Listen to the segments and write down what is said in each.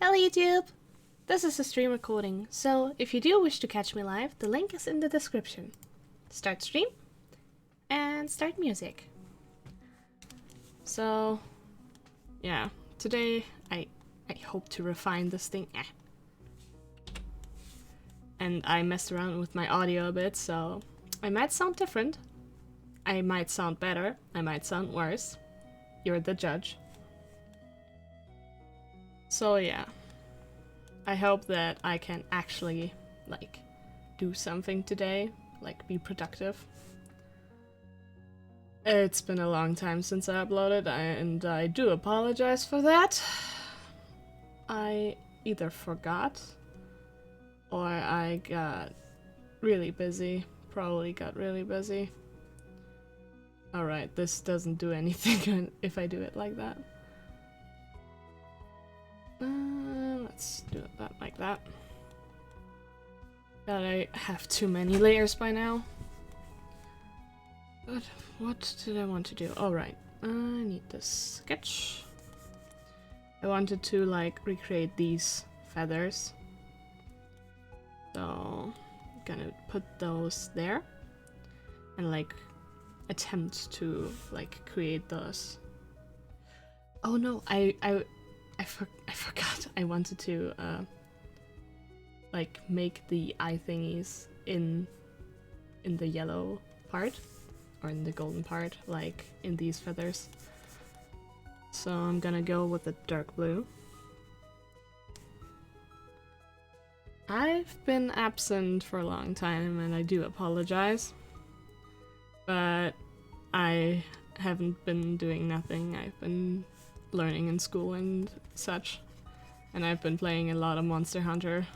Hello YouTube! This is a stream recording, so if you do wish to catch me live, the link is in the description. Start stream and start music. So, yeah, today I hope to refine this thing. And I messed around with my audio a bit, so I might sound different. I might sound better, I might sound worse. You're the judge. So yeah, I hope that I can actually, like, do something today, like, be productive. It's been a long time since I uploaded, and I do apologize for that. I either forgot, or I got really busy. Probably got really busy. Alright, this doesn't do anything if I do it like that. Let's do that like that. God, I have too many layers by now. But what did I want to do? Alright, I need this sketch. I wanted to, like, recreate these feathers. So, I'm gonna put those there. And, like, attempt to, like, create those. Oh no, I forgot. I wanted to like make the eye thingies in the yellow part or in the golden part, like in these feathers. So I'm gonna go with the dark blue. I've been absent for a long time and I do apologize, but I haven't been doing nothing. I've been learning in school and such, and I've been playing a lot of Monster Hunter.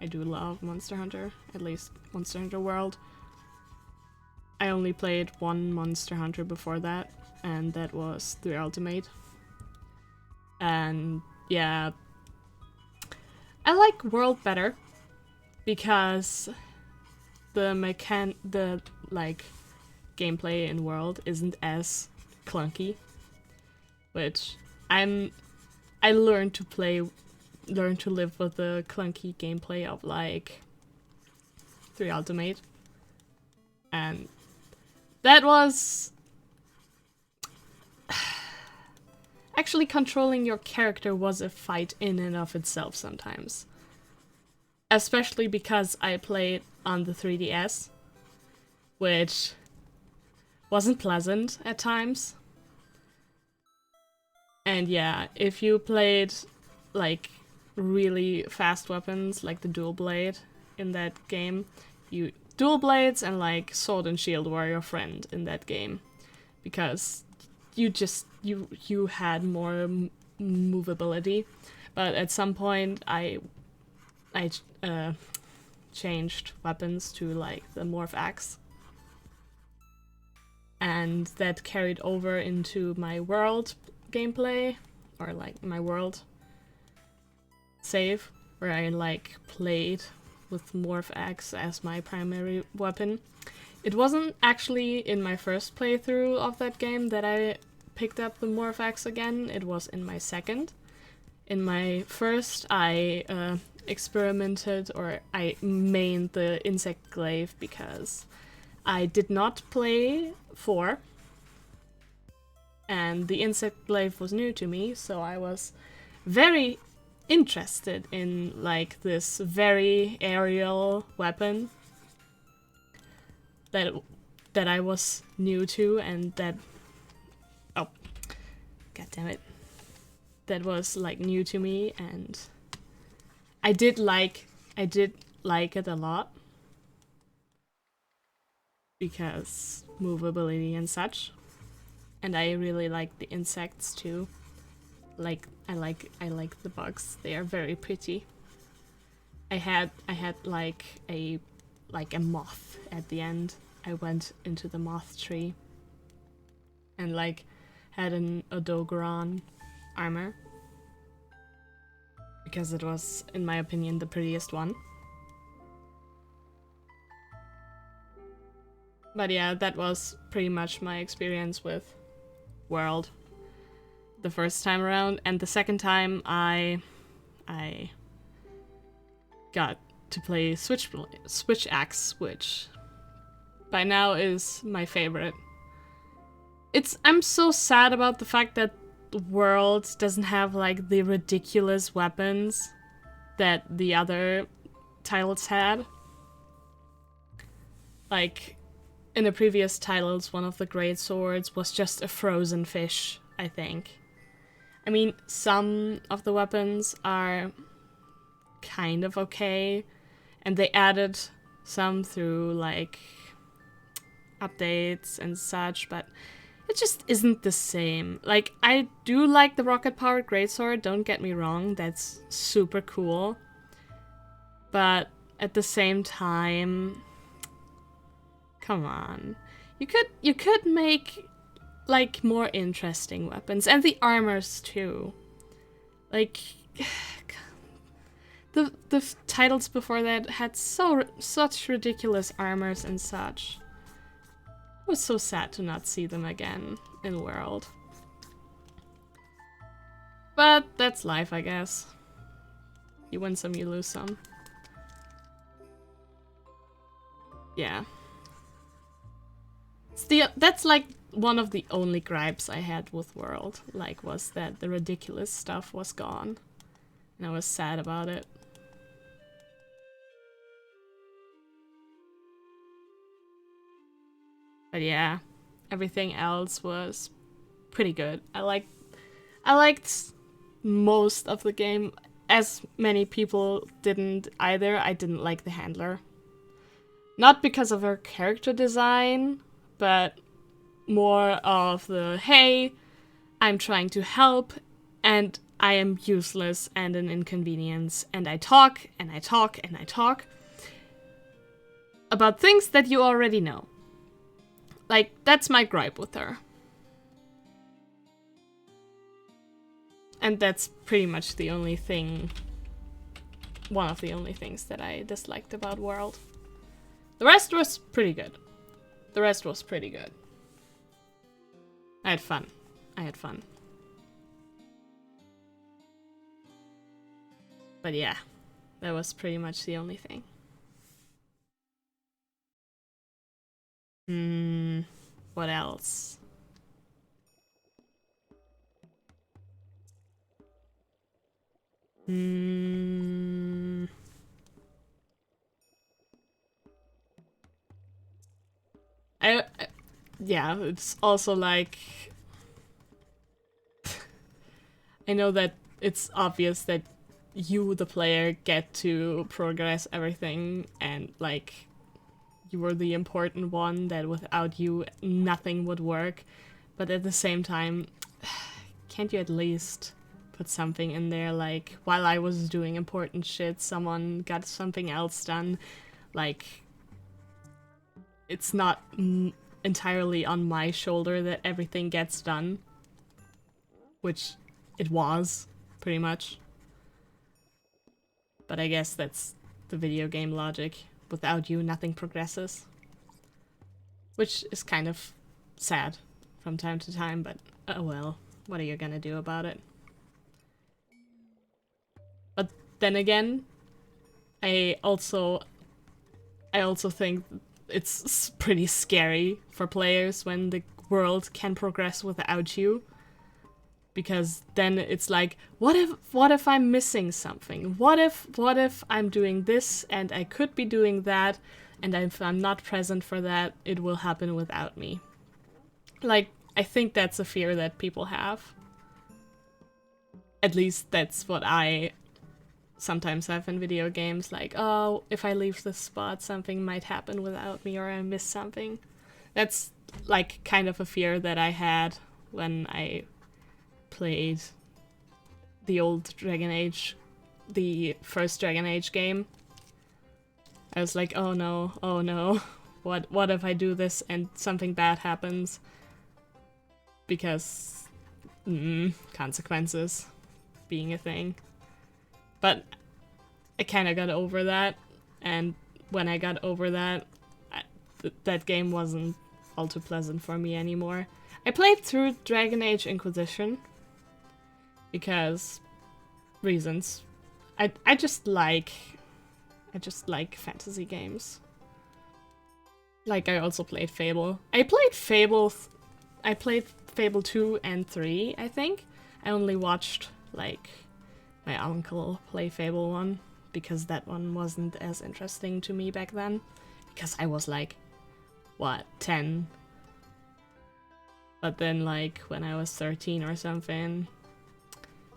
I do love Monster Hunter, at least Monster Hunter World. I only played one Monster Hunter before that, and that was 3 Ultimate. And yeah, I like World better because the gameplay in World isn't as clunky. Which I learned to live with the clunky gameplay of like 3 Ultimate, and that was actually controlling your character was a fight in and of itself sometimes, especially because I played on the 3DS, which wasn't pleasant at times. And yeah, if you played, like, really fast weapons, like the dual blade in that game, dual blades and, like, sword and shield were your friend in that game. Because you had more movability. But at some point, I changed weapons to, like, the morph axe. And that carried over into my world gameplay, or like my world save, where I like played with morph axe as my primary weapon. It wasn't actually in my first playthrough of that game that I picked up the morph axe again, it was in my second. In my first, I experimented, or I mained the insect glaive because I did not play 4. And the insect glaive was new to me, so I was very interested in, like, this very aerial weapon that I was new to, and that that was, like, new to me, and I did like it a lot because movability and such. And I really like the insects too. Like I like the bugs. They are very pretty. I had like a moth at the end. I went into the moth tree and like had an Odogaron armor because it was, in my opinion, the prettiest one. But yeah, that was pretty much my experience with World the first time around, and the second time I I got to play Switch Axe, which by now is my favorite. I'm so sad about the fact that the world doesn't have like the ridiculous weapons that the other titles had. Like in the previous titles, one of the great swords was just a frozen fish, I think. I mean, some of the weapons are kind of okay, and they added some through like updates and such, but it just isn't the same. Like, I do like the rocket-powered greatsword, don't get me wrong, that's super cool. But at the same time, come on. You could make like more interesting weapons, and the armors too. Like the titles before that had such ridiculous armors and such. It was so sad to not see them again in World. But that's life, I guess. You win some, you lose some. Yeah. That's like one of the only gripes I had with World, like, was that the ridiculous stuff was gone. And I was sad about it. But yeah, everything else was pretty good. I liked most of the game. As many people didn't either. I didn't like the handler. Not because of her character design, but more of the, hey, I'm trying to help, and I am useless and an inconvenience, and I talk, and I talk, and I talk about things that you already know. Like, that's my gripe with her. And that's pretty much the only thing, one of the only things that I disliked about World. The rest was pretty good. The rest was pretty good. I had fun. I had fun. But yeah, that was pretty much the only thing. What else? Yeah, it's also like I know that it's obvious that you, the player, get to progress everything, and like you were the important one, that without you nothing would work. But at the same time, can't you at least put something in there, like, while I was doing important shit, someone got something else done? Like, it's not entirely on my shoulder that everything gets done. Which it was, pretty much. But I guess that's the video game logic. Without you, nothing progresses. Which is kind of sad from time to time, but oh well, what are you gonna do about it? But then again, I also think it's pretty scary for players when the world can progress without you. Because then it's like, what if I'm missing something? What if I'm doing this and I could be doing that, and if I'm not present for that, it will happen without me. Like, I think that's a fear that people have. At least that's what I sometimes have in video games, like, oh, if I leave this spot, something might happen without me, or I miss something. That's like kind of a fear that I had when I played the old Dragon Age, the first Dragon Age game. I was like, oh no, what if I do this and something bad happens? Because consequences being a thing. But I kind of got over that, and when I got over that, that game wasn't all too pleasant for me anymore. I played through Dragon Age Inquisition because reasons. I just like fantasy games. Like, I also played Fable. I played Fable 2 and 3, I think. I only watched, like, my uncle play Fable 1, because that one wasn't as interesting to me back then. Because I was like, what, 10? But then, like, when I was 13 or something,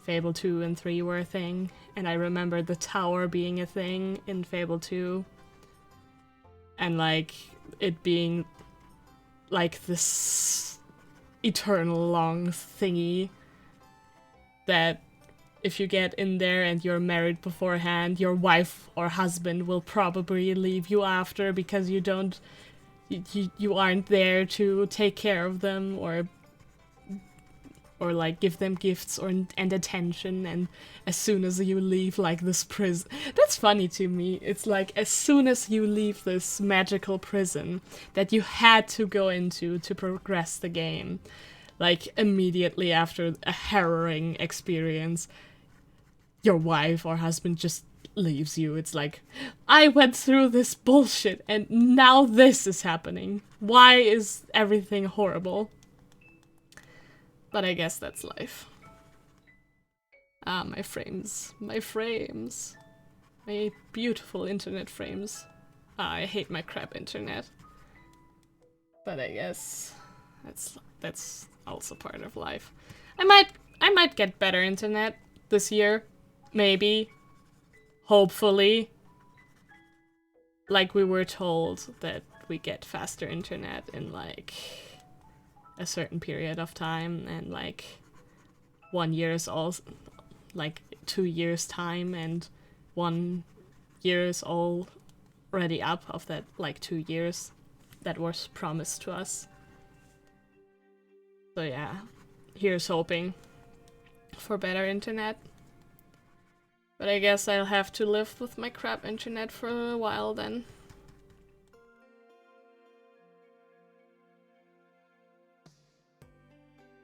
Fable 2 and 3 were a thing. And I remember the tower being a thing in Fable 2. And, like, it being like this eternal long thingy that if you get in there and you're married beforehand, your wife or husband will probably leave you after because you don't you aren't there to take care of them or like give them gifts and attention, and as soon as you leave like this prison, that's funny to me. It's like as soon as you leave this magical prison that you had to go into to progress the game, like immediately after a harrowing experience, your wife or husband just leaves you. It's like, I went through this bullshit and now this is happening. Why is everything horrible? But I guess that's life. Ah, my frames. My frames. My beautiful internet frames. Ah, I hate my crap internet. But I guess that's also part of life. I might get better internet this year. Maybe. Hopefully. Like we were told that we get faster internet in like a certain period of time, and like 1 year is all like 2 years time, and 1 year is already up of that like 2 years that was promised to us. So yeah, here's hoping for better internet. But I guess I'll have to live with my crap internet for a while then.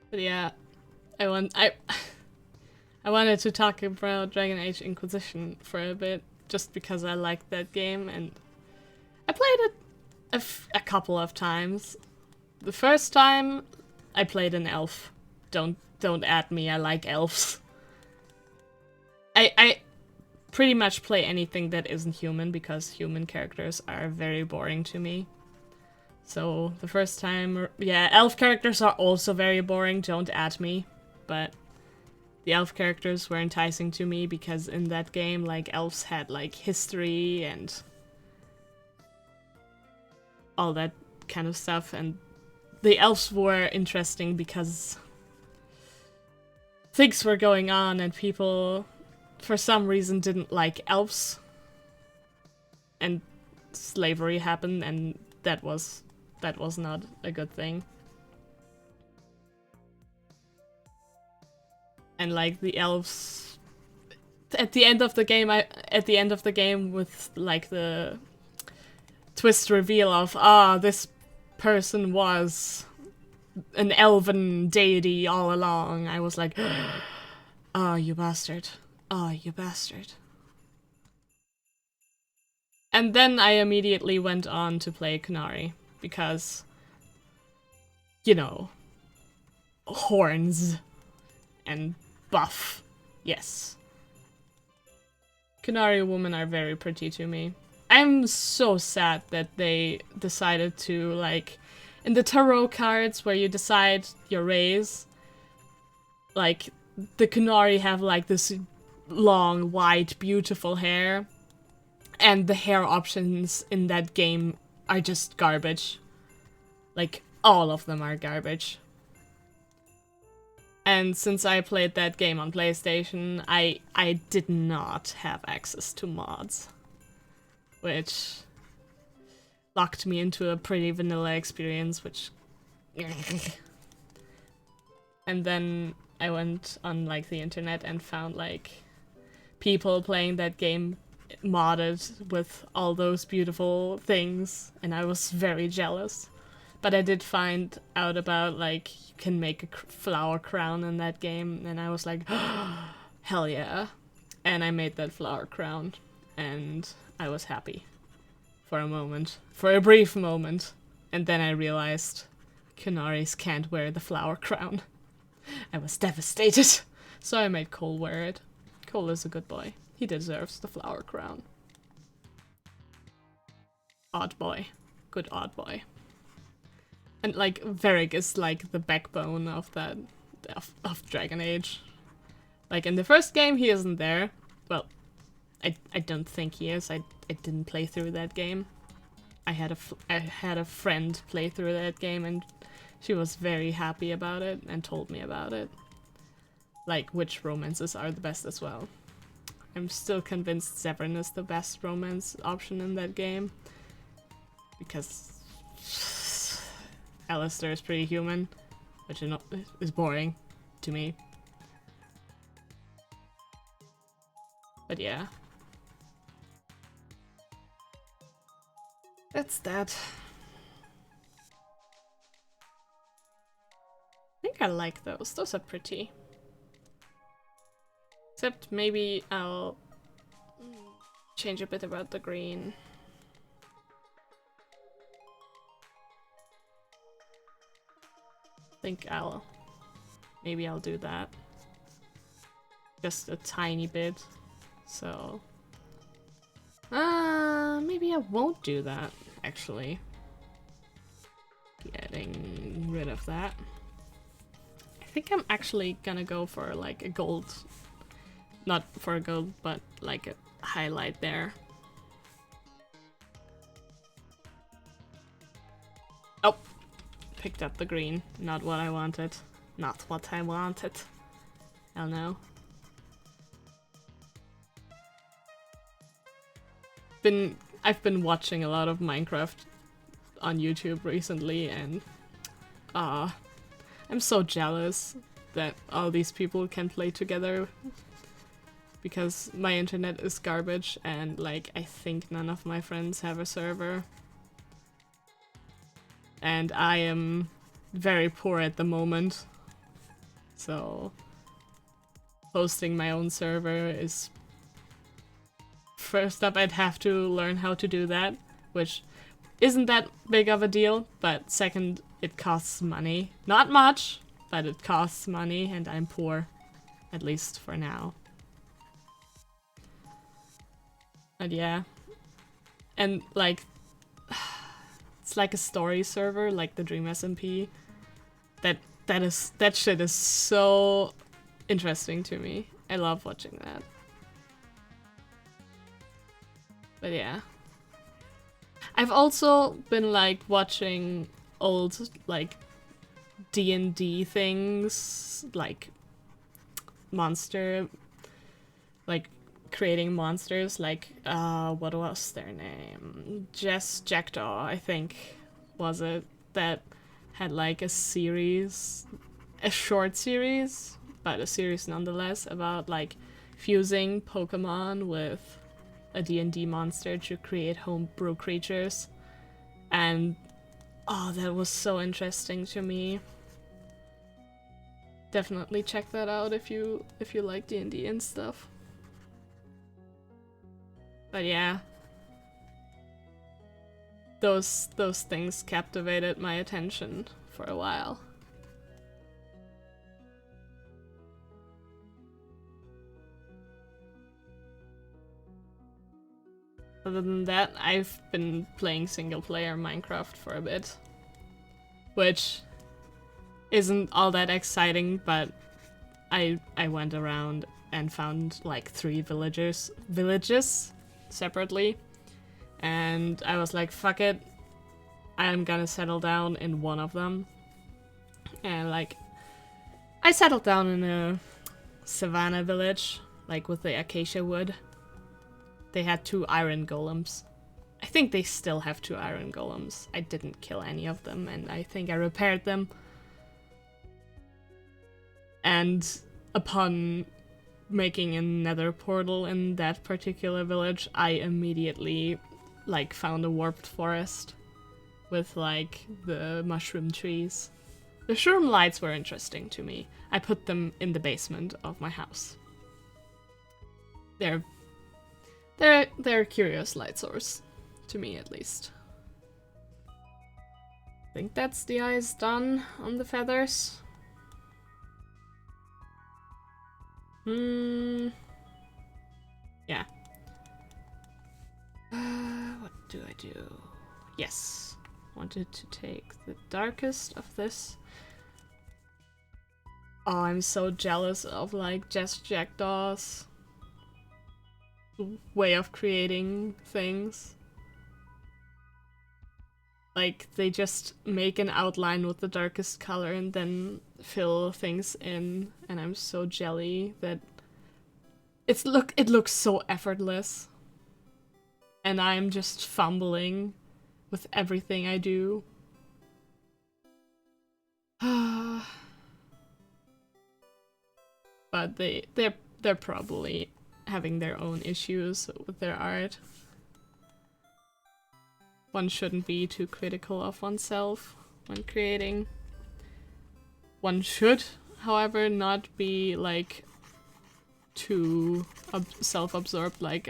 But yeah, I wanted to talk about Dragon Age Inquisition for a bit, just because I liked that game, and I played it a couple of times. The first time, I played an elf. Don't at me, I like elves. I pretty much play anything that isn't human, because human characters are very boring to me. So the first time, yeah, elf characters are also very boring, don't at me, but the elf characters were enticing to me because in that game, like, elves had, like, history and all that kind of stuff, and the elves were interesting because things were going on and people, for some reason, didn't like elves, and slavery happened, and that was not a good thing. And like the elves at the end of the game with like the twist reveal of this person was an elven deity all along, I was like, oh, you bastard. Oh, you bastard. And then I immediately went on to play Kunari, because, you know, horns and buff. Yes. Kunari women are very pretty to me. I'm so sad that they decided to, like, in the tarot cards where you decide your race, like, the Kunari have, like, this long, white, beautiful hair, and the hair options in that game are just garbage. Like, all of them are garbage. And since I played that game on PlayStation, I did not have access to mods, which locked me into a pretty vanilla experience, which... And then I went on, like, the internet and found, like, people playing that game modded with all those beautiful things, and I was very jealous. But I did find out about, like, you can make a flower crown in that game, and I was like, oh, hell yeah. And I made that flower crown, and I was happy. For a moment. For a brief moment. And then I realized Kunaris can't wear the flower crown. I was devastated. So I made Cole wear it. Cole is a good boy. He deserves the flower crown. Odd boy. Good odd boy. And like, Varric is like the backbone of that, of Dragon Age. Like in the first game he isn't there. Well, I don't think he is. I didn't play through that game. I had a friend play through that game and she was very happy about it and told me about it. Like which romances are the best as well. I'm still convinced Zevran is the best romance option in that game. Because Alistair is pretty human, which is boring to me. But yeah. That's that. I think I like those. Those are pretty. Except maybe I'll change a bit about the green. I think maybe I'll do that. Just a tiny bit. So maybe I won't do that, actually. Getting rid of that. I think I'm actually gonna go for like a gold. Not for a gold, but like a highlight there. Oh! Picked up the green. Not what I wanted. Not what I wanted. Hell no. I've been watching a lot of Minecraft on YouTube recently, and I'm so jealous that all these people can play together because my internet is garbage and like I think none of my friends have a server. And I am very poor at the moment. So hosting my own server is first up. I'd have to learn how to do that, which isn't that big of a deal, but second, it costs money. Not much, but it costs money and I'm poor, at least for now. And yeah. And like it's like a story server, like the Dream SMP. That shit is so interesting to me. I love watching that. But yeah. I've also been like watching old like D&D things, like like creating monsters, like what was their name? Jess Jackdaw, I think, was it, that had like a series, a short series, but a series nonetheless, about like fusing Pokemon with a D&D monster to create homebrew creatures. And oh, that was so interesting to me. Definitely check that out if you like D&D and stuff. But yeah, those things captivated my attention for a while. Other than that, I've been playing single-player Minecraft for a bit, which isn't all that exciting, but I went around and found like 3 villages separately, and I was like, fuck it, I'm gonna settle down in one of them. And like, I settled down in a savannah village, like with the acacia wood. They had 2 iron golems. I think they still have 2 iron golems. I didn't kill any of them, and I think I repaired them. And upon making a nether portal in that particular village, I immediately like found a warped forest with like the mushroom trees. The shroom lights were interesting to me. I put them in the basement of my house. they're a curious light source, to me at least. I think that's the eyes done on the feathers. Yeah. What do I do? Yes. Wanted to take the darkest of this. Oh, I'm so jealous of like Jess Jackdaw's way of creating things. Like, they just make an outline with the darkest color and then fill things in, and I'm so jelly that it looks so effortless. And I'm just fumbling with everything I do. But they're probably having their own issues with their art. One shouldn't be too critical of oneself when creating. One should, however, not be like too self-absorbed, like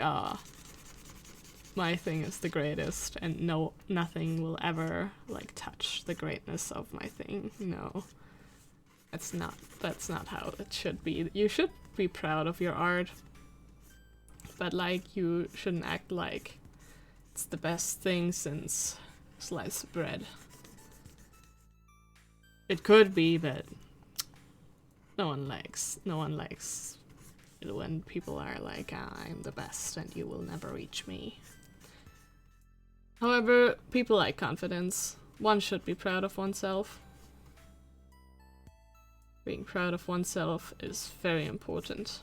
my thing is the greatest and nothing will ever like touch the greatness of my thing. No. That's not how it should be. You should be proud of your art, but like you shouldn't act like it's the best thing since sliced bread. It could be, but no one likes it when people are like, I'm the best and you will never reach me. However, people like confidence. One should be proud of oneself. Being proud of oneself is very important.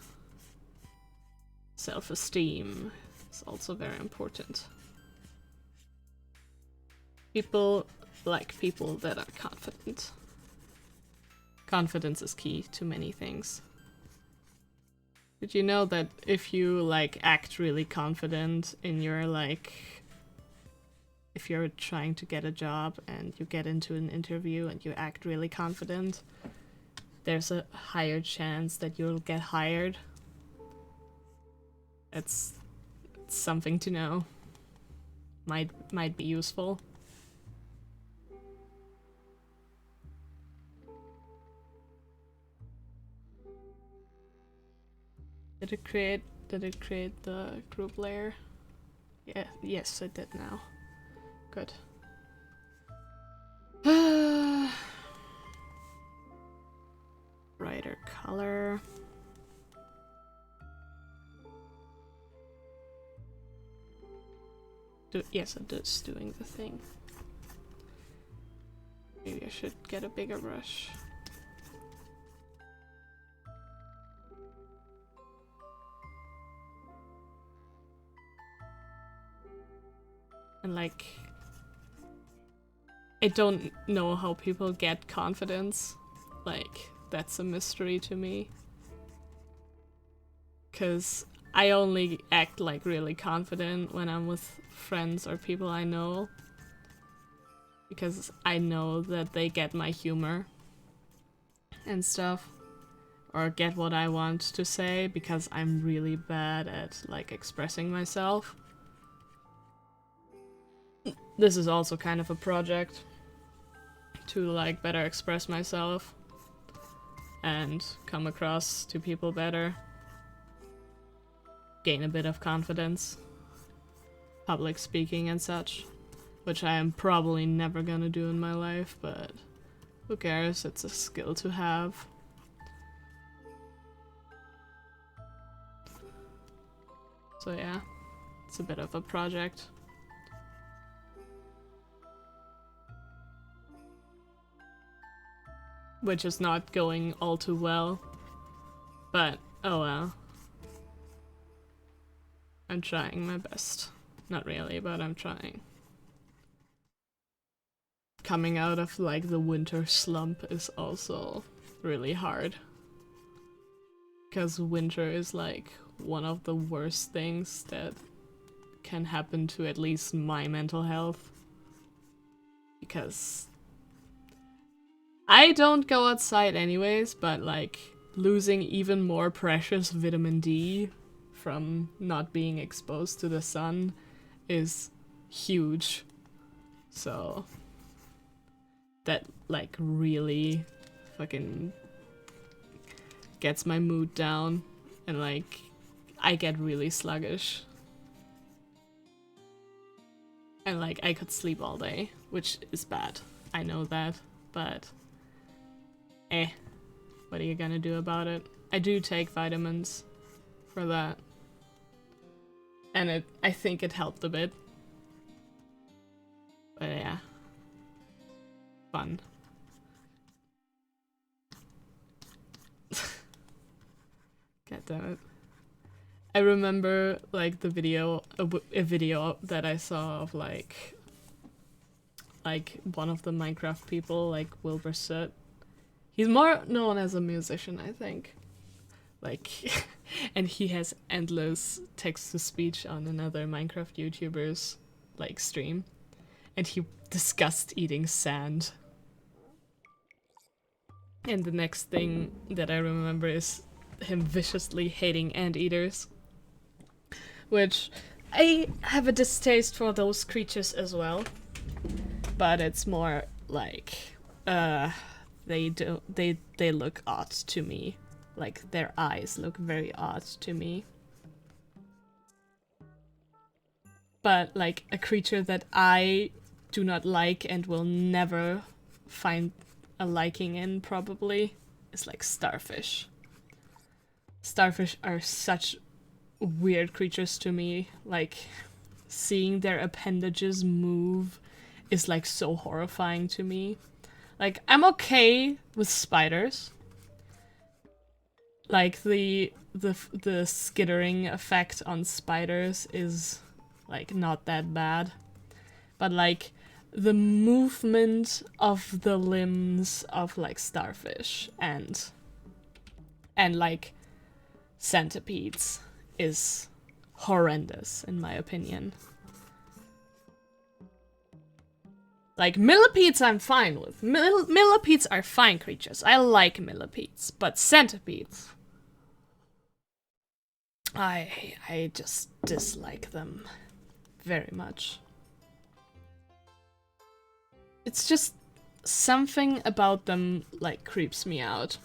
Self-esteem is also very important. People like people that are confident. Confidence is key to many things. Did you know that if you like act really confident in your like, if you're trying to get a job and you get into an interview and you act really confident, there's a higher chance that you'll get hired? It's something to know. Might be useful. Did it create the group layer? Yeah, yes, it did now. Good. Brighter color. Yes, it is doing the thing. Maybe I should get a bigger brush. And like, I don't know how people get confidence. Like, that's a mystery to me. 'Cause I only act like really confident when I'm with friends or people I know. Because I know that they get my humor and stuff. Or get what I want to say, because I'm really bad at like expressing myself. This is also kind of a project to like better express myself and come across to people better. Gain a bit of confidence. Public speaking and such. Which I am probably never gonna do in my life, but who cares? It's a skill to have. So yeah, it's a bit of a project. Which is not going all too well. But, oh well. I'm trying my best. Not really, but I'm trying. Coming out of like the winter slump is also really hard. Because winter is like one of the worst things that can happen to at least my mental health. Because I don't go outside anyways, but like losing even more precious vitamin D from not being exposed to the sun is huge. So that like really fucking gets my mood down, and like I get really sluggish. And like I could sleep all day, which is bad. I know that, but what are you gonna do about it? I do take vitamins for that. And I think it helped a bit. But yeah. Fun. God damn it. I remember like the video, a video that I saw of like one of the Minecraft people, like Wilbur Soot. He's more known as a musician, I think. Like, and he has endless text-to-speech on another Minecraft YouTuber's like stream, and he discussed eating sand. And the next thing that I remember is him viciously hating anteaters. Which, I have a distaste for those creatures as well. But it's more like, they look odd to me. Like, their eyes look very odd to me. But, like, a creature that I do not like and will never find a liking in, probably, is like starfish. Starfish are such weird creatures to me. Like, seeing their appendages move is like so horrifying to me. Like, I'm okay with spiders. Like, the skittering effect on spiders is like not that bad. But like the movement of the limbs of like starfish and like centipedes is horrendous in my opinion. Like millipedes I'm fine with. Millipedes are fine creatures. I like millipedes, but centipedes, I just dislike them very much. It's just something about them like creeps me out.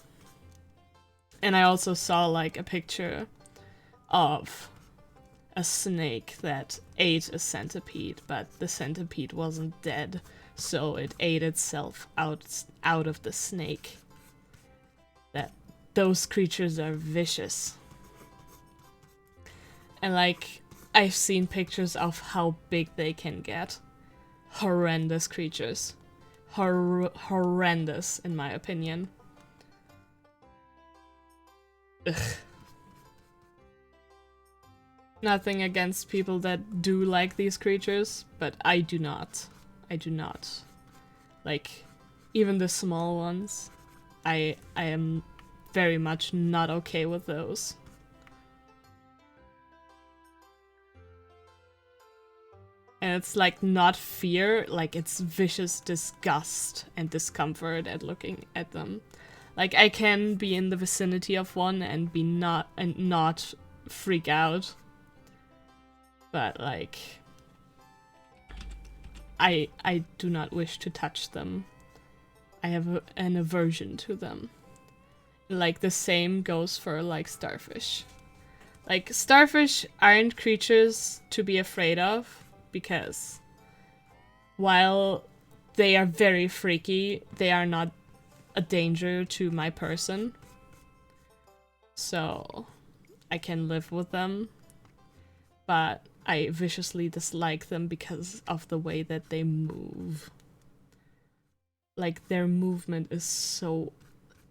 And I also saw like a picture of a snake that ate a centipede, but the centipede wasn't dead, so it ate itself out of the snake. That those creatures are vicious. And like, I've seen pictures of how big they can get. Horrendous creatures. Horrendous, in my opinion. Ugh. Nothing against people that do like these creatures, but I do not. I do not. Like, even the small ones, I am very much not okay with those. And it's like not fear, like it's vicious disgust and discomfort at looking at them. Like I can be in the vicinity of one and not freak out. But like I do not wish to touch them. I have an aversion to them. Like the same goes for like starfish. Like starfish aren't creatures to be afraid of. Because while they are very freaky, they are not a danger to my person. So I can live with them. But I viciously dislike them because of the way that they move. Like their movement is so...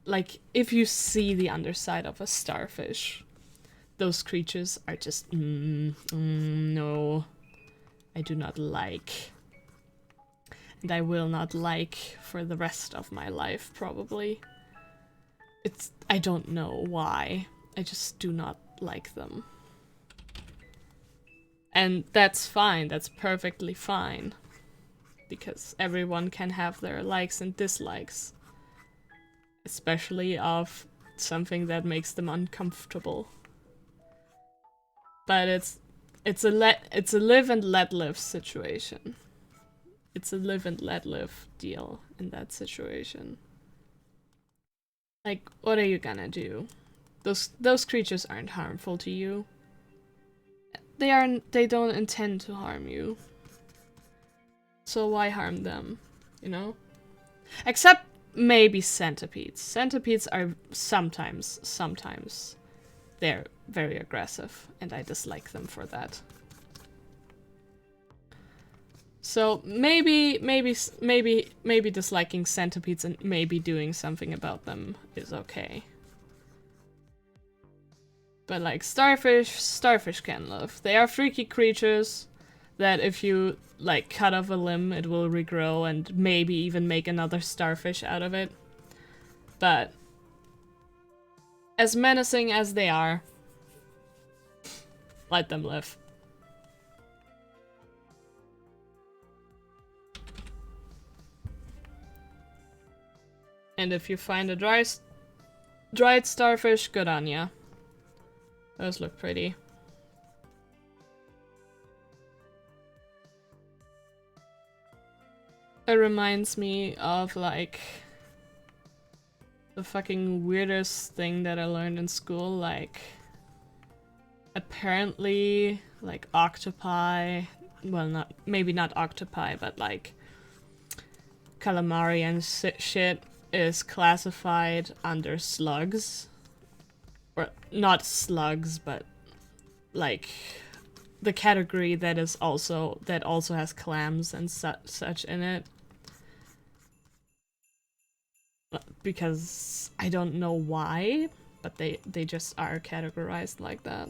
Like if you see the underside of a starfish, those creatures are just... no. I do not like. And I will not like for the rest of my life, probably. I don't know why. I just do not like them. And that's fine, that's perfectly fine. Because everyone can have their likes and dislikes. Especially of something that makes them uncomfortable. But it's a live and let live situation. It's a live and let live deal in that situation. Like, what are you gonna do? Those creatures aren't harmful to you. They don't intend to harm you. So why harm them, you know? Except maybe centipedes. Centipedes are sometimes they're very aggressive, and I dislike them for that. So maybe disliking centipedes and maybe doing something about them is okay. But like starfish can live. They are freaky creatures that if you like cut off a limb, it will regrow and maybe even make another starfish out of it. But as menacing as they are, let them live. And if you find a dried starfish, good on ya. Those look pretty. It reminds me of like the fucking weirdest thing that I learned in school, like apparently like octopi, well maybe not octopi, but like calamari and shit is classified under slugs. Or not slugs, but like the category that also has clams and such in it. Because I don't know why, but they just are categorized like that.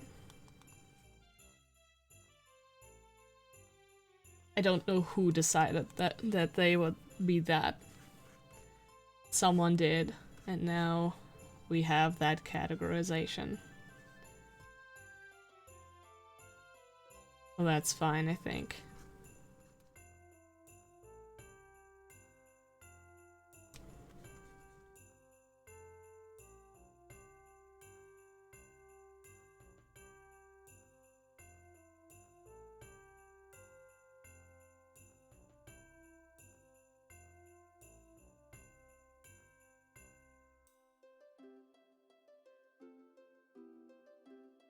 I don't know who decided that they would be that. Someone did, and now we have that categorization. Well, that's fine, I think.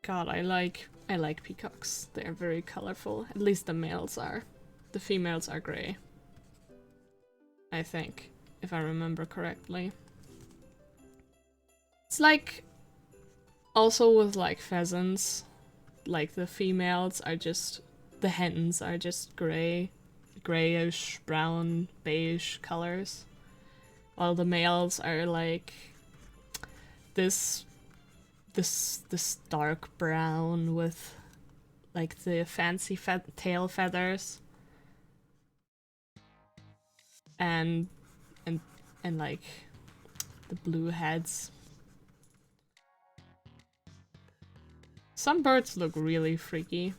God, I like peacocks. They're very colorful. At least the males are. The females are gray. I think, if I remember correctly. It's like also with like pheasants, like the females are just, the hens are just grayish, brown, beige colors, while the males are like this dark brown with like the fancy tail feathers and like the blue heads. Some birds look really freaky.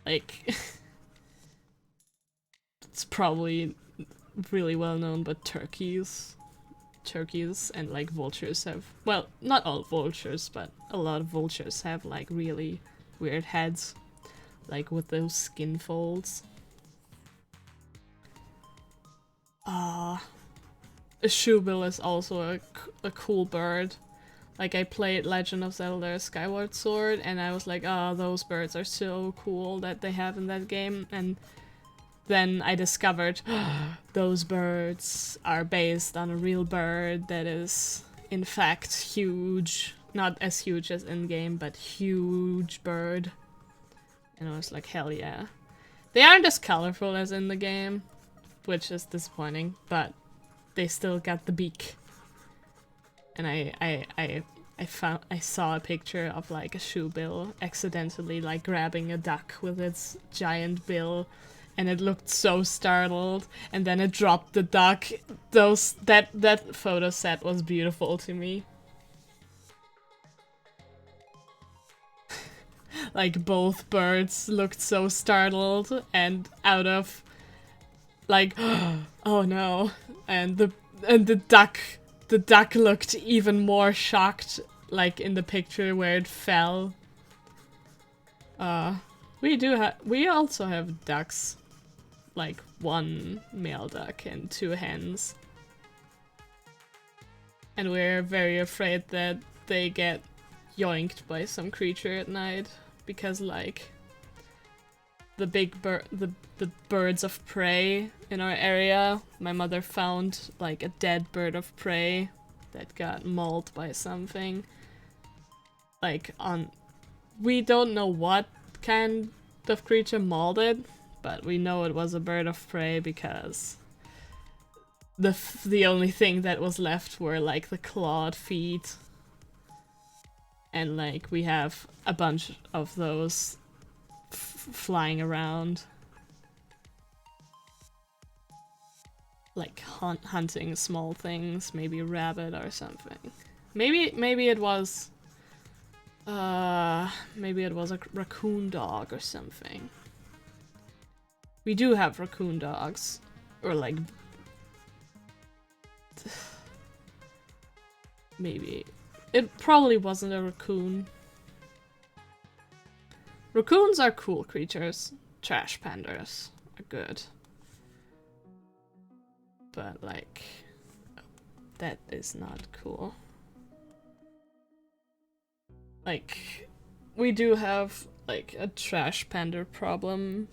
Like it's probably really well known, but turkeys and like vultures have, well, not all vultures, but a lot of vultures have like really weird heads, like with those skin folds. A shoebill is also a cool bird. Like I played Legend of Zelda Skyward Sword and I was like, oh, those birds are so cool that they have in that game, and then I discovered those birds are based on a real bird that is in fact huge. Not as huge as in-game, but huge bird. And I was like, hell yeah. They aren't as colorful as in the game, which is disappointing, but they still got the beak. And I saw a picture of like a shoebill accidentally like grabbing a duck with its giant bill, and it looked so startled, and then it dropped the duck. That photo set was beautiful to me. Like both birds looked so startled and out of like oh no, and the duck looked even more shocked, like in the picture where it fell we also have ducks. Like 1 male duck and 2 hens. And we're very afraid that they get yoinked by some creature at night. Because like the birds of prey in our area, my mother found like a dead bird of prey that got mauled by something. Like we don't know what kind of creature mauled it, but we know it was a bird of prey because the only thing that was left were like the clawed feet. And like we have a bunch of those flying around. Like hunting small things, maybe a rabbit or something. Maybe it was maybe it was a raccoon dog or something. We do have raccoon dogs. Or like... maybe. It probably wasn't a raccoon. Raccoons are cool creatures. Trash pandas are good. But like... that is not cool. Like... we do have like a trash panda problem.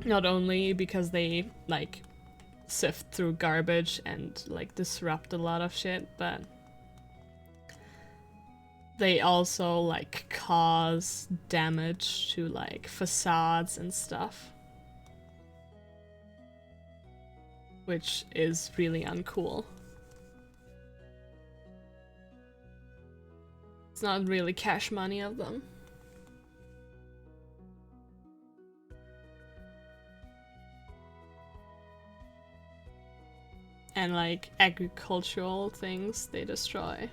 Not only because they, like, sift through garbage and, like, disrupt a lot of shit, but they also, like, cause damage to, like, facades and stuff. Which is really uncool. It's not really cash money of them. And like agricultural things they destroy.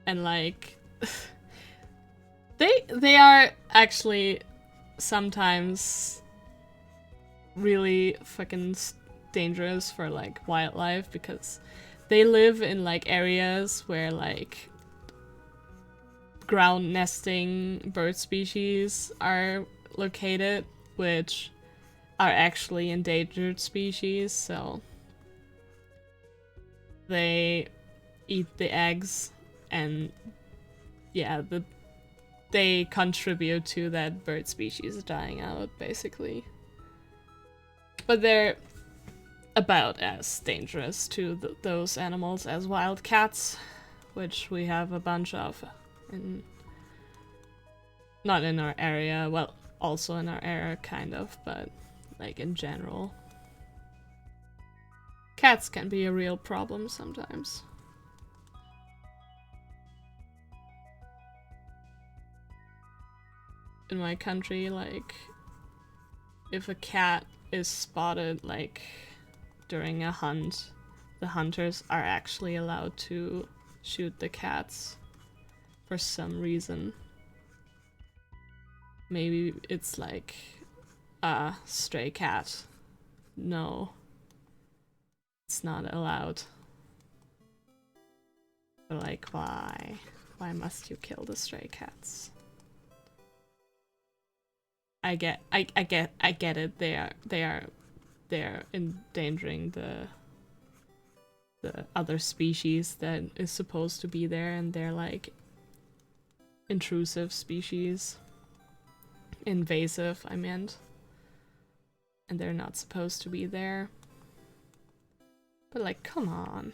And like they are actually sometimes really fucking dangerous for like wildlife because they live in like areas where like ground nesting bird species are located, which are actually endangered species, so they eat the eggs and yeah, they contribute to that bird species dying out, basically. But they're about as dangerous to those animals as wild cats, which we have a bunch of in... not in our area, well, also in our area, kind of, but like in general. Cats can be a real problem sometimes. In my country, like, if a cat is spotted, like, during a hunt, the hunters are actually allowed to shoot the cats for some reason. Maybe it's like a stray cat. No. It's not allowed. But like, why? Why must you kill the stray cats? I get it. They are endangering the other species that is supposed to be there, and they're like intrusive species. Invasive, I meant. And they're not supposed to be there. But like, come on.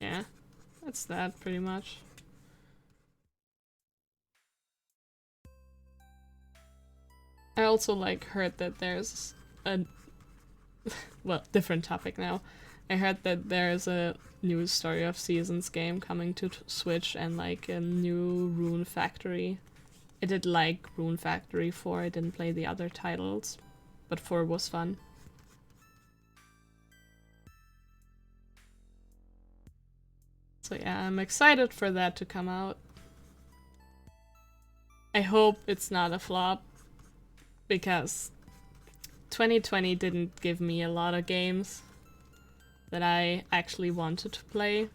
Yeah, that's that pretty much. I also like heard that there's a well, different topic now. I heard that there's a new Story of Seasons game coming to Switch and like a new Rune Factory. I did like Rune Factory 4, I didn't play the other titles, but 4 was fun. So yeah, I'm excited for that to come out. I hope it's not a flop, because 2020 didn't give me a lot of games that I actually wanted to play.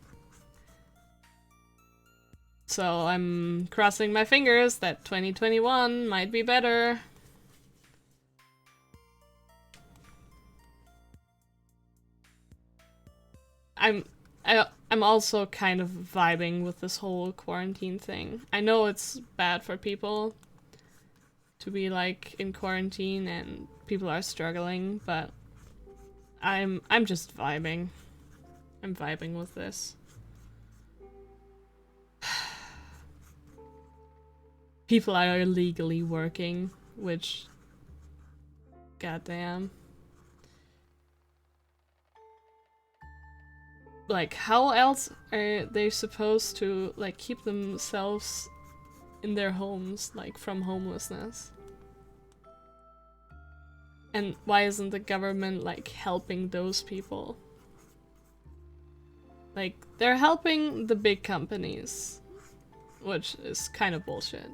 So I'm crossing my fingers that 2021 might be better. I'm also kind of vibing with this whole quarantine thing. I know it's bad for people to be like in quarantine and people are struggling, but I'm just vibing. I'm vibing with this. People are illegally working, which goddamn. Like, how else are they supposed to like keep themselves in their homes, like from homelessness? And why isn't the government like helping those people? Like, they're helping the big companies, which is kind of bullshit.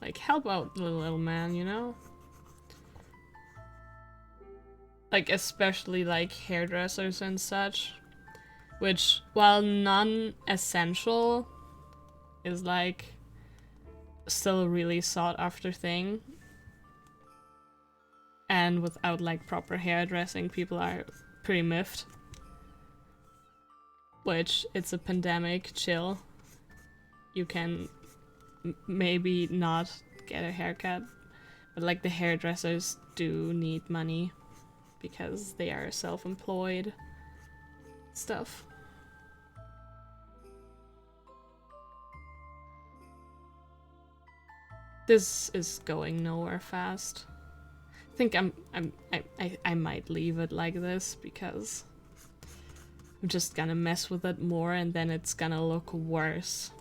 Like, help out the little man, you know? Like, especially like hairdressers and such, which, while non-essential, is like still a really sought after thing. And without like proper hairdressing, people are pretty miffed. Which, it's a pandemic, chill. You can maybe not get a haircut, but like the hairdressers do need money because they are self-employed stuff. This is going nowhere fast. I think I might leave it like this because I'm just gonna mess with it more and then it's gonna look worse.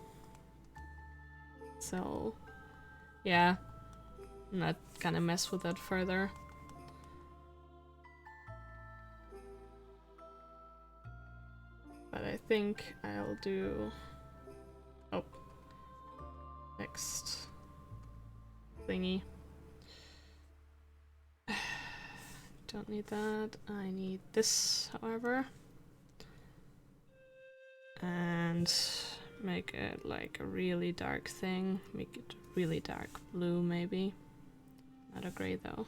So, yeah, I'm not gonna mess with it further. But I think I'll do... Oh. Next thingy. Don't need that. I need this, however. And make it like a really dark thing. Make it really dark blue, maybe. Not a gray, though.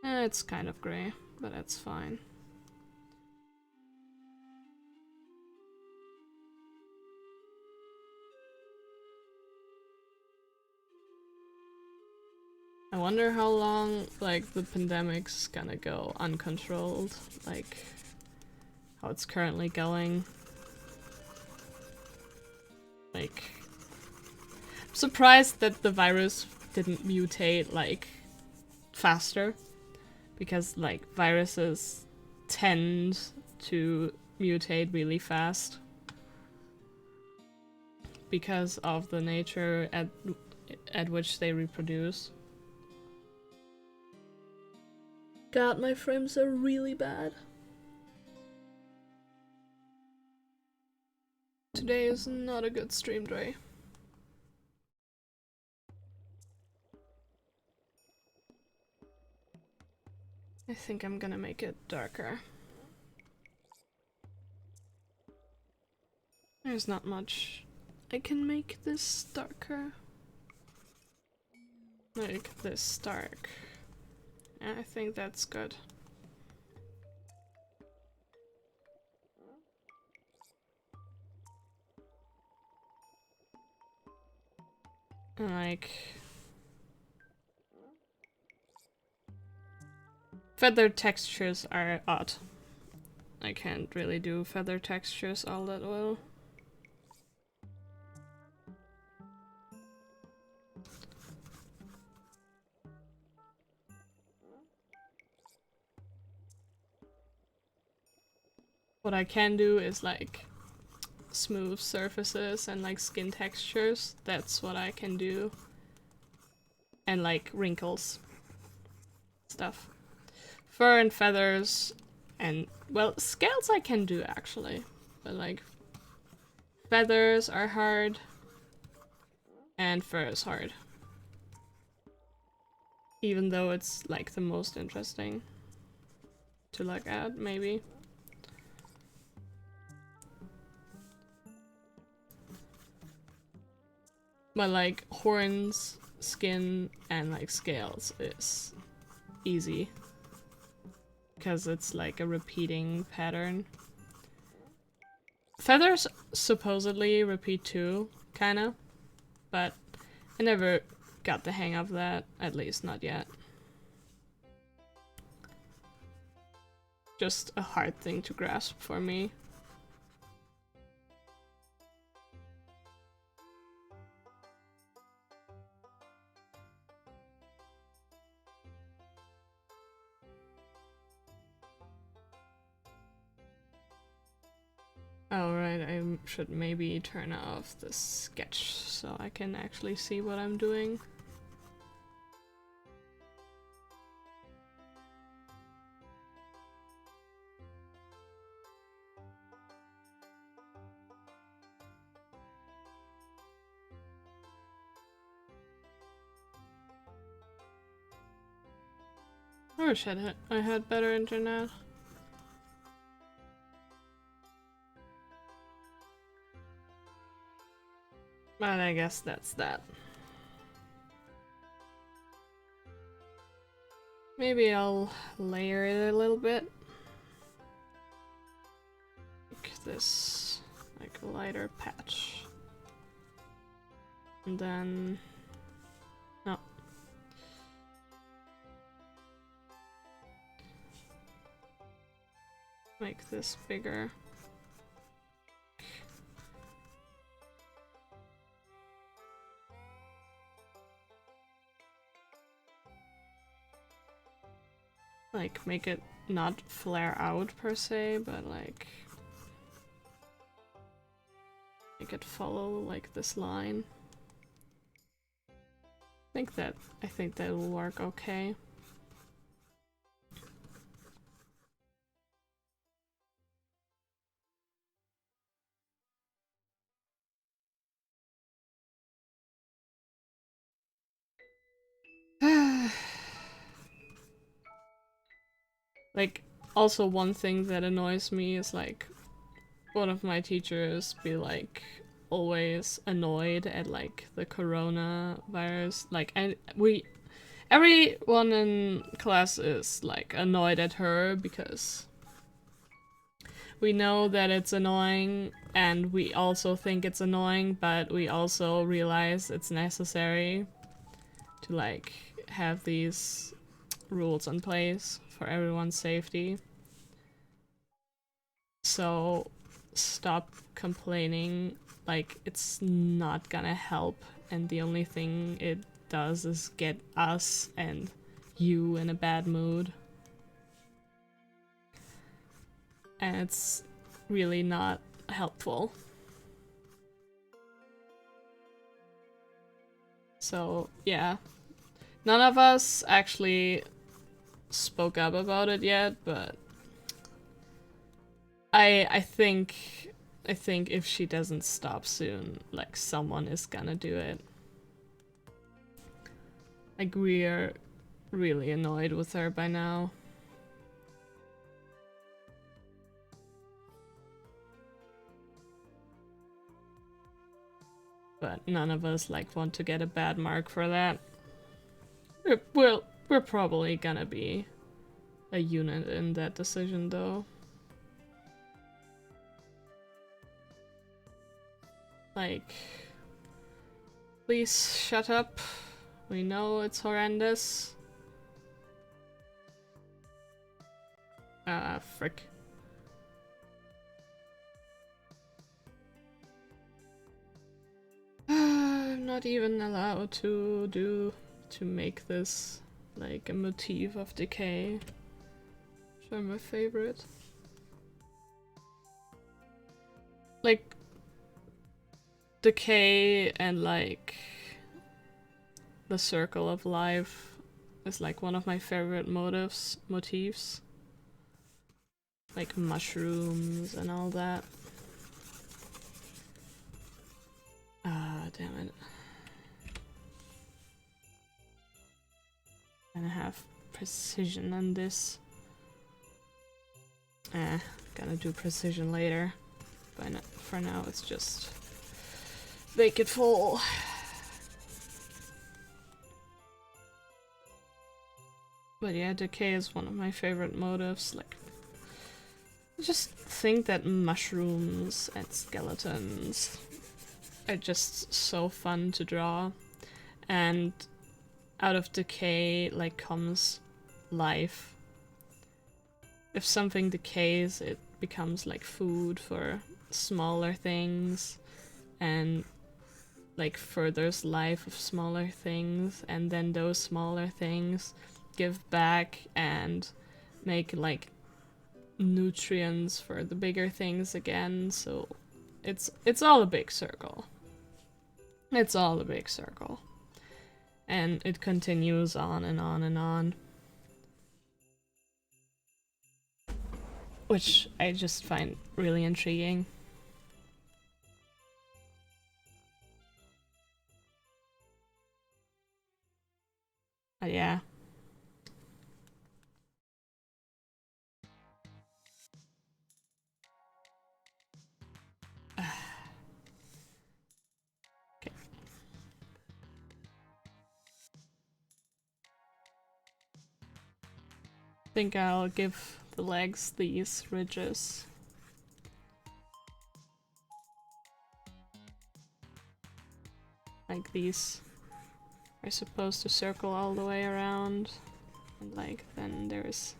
It's kind of gray, but that's fine. I wonder how long, like, the pandemic's gonna go uncontrolled, like, how it's currently going. Like, I'm surprised that the virus didn't mutate, like, faster. Because, like, viruses tend to mutate really fast. Because of the nature at which they reproduce. God, my frames are really bad. Today is not a good stream day. I think I'm gonna make it darker. There's not much I can make this darker. Make this dark. Yeah, I think that's good. And like... feather textures are odd. I can't really do feather textures all that well. What I can do is like smooth surfaces and like skin textures. That's what I can do. And like wrinkles. Stuff. Fur and feathers and, well, scales I can do actually. But like feathers are hard, and fur is hard. Even though it's like the most interesting to look at, maybe. But like horns, skin, and like scales is easy. Because it's like a repeating pattern. Feathers supposedly repeat too, kinda. But I never got the hang of that, at least not yet. Just a hard thing to grasp for me. Alright, I should maybe turn off the sketch so I can actually see what I'm doing. I wish I had better internet. But I guess that's that. Maybe I'll layer it a little bit. Make this like a lighter patch. And then... no. Make this bigger. Like, make it not flare out per se, but like... make it follow like this line. I think that will work okay. Like, also one thing that annoys me is like, one of my teachers be like, always annoyed at like the coronavirus. Like, everyone in class is like annoyed at her because we know that it's annoying and we also think it's annoying, but we also realize it's necessary to like have these rules in place for everyone's safety. So stop complaining, like it's not gonna help, and the only thing it does is get us and you in a bad mood. And it's really not helpful. So yeah, none of us actually spoke up about it yet, but I think if she doesn't stop soon, like someone is gonna do it. Like we're really annoyed with her by now. But none of us like want to get a bad mark for that. We're probably gonna be a unit in that decision though. Like, please shut up. We know it's horrendous. Ah, frick. I'm not even allowed to make this like a motif of decay, which are my favorite. Like, decay and like the circle of life is like one of my favorite motifs. Like mushrooms and all that. precision in this. Gonna do precision later. But for now, it's just make it fall. But yeah, decay is one of my favorite motifs. Like, I just think that mushrooms and skeletons are just so fun to draw. And out of decay, like, comes life. If something decays, it becomes like food for smaller things, and like furthers life of smaller things, and then those smaller things give back and make like nutrients for the bigger things again. So it's all a big circle. It's all a big circle. And it continues on and on and on. Which I just find really intriguing. Yeah. Okay. I think I'll give the legs these ridges. Like these are supposed to circle all the way around. And like then there's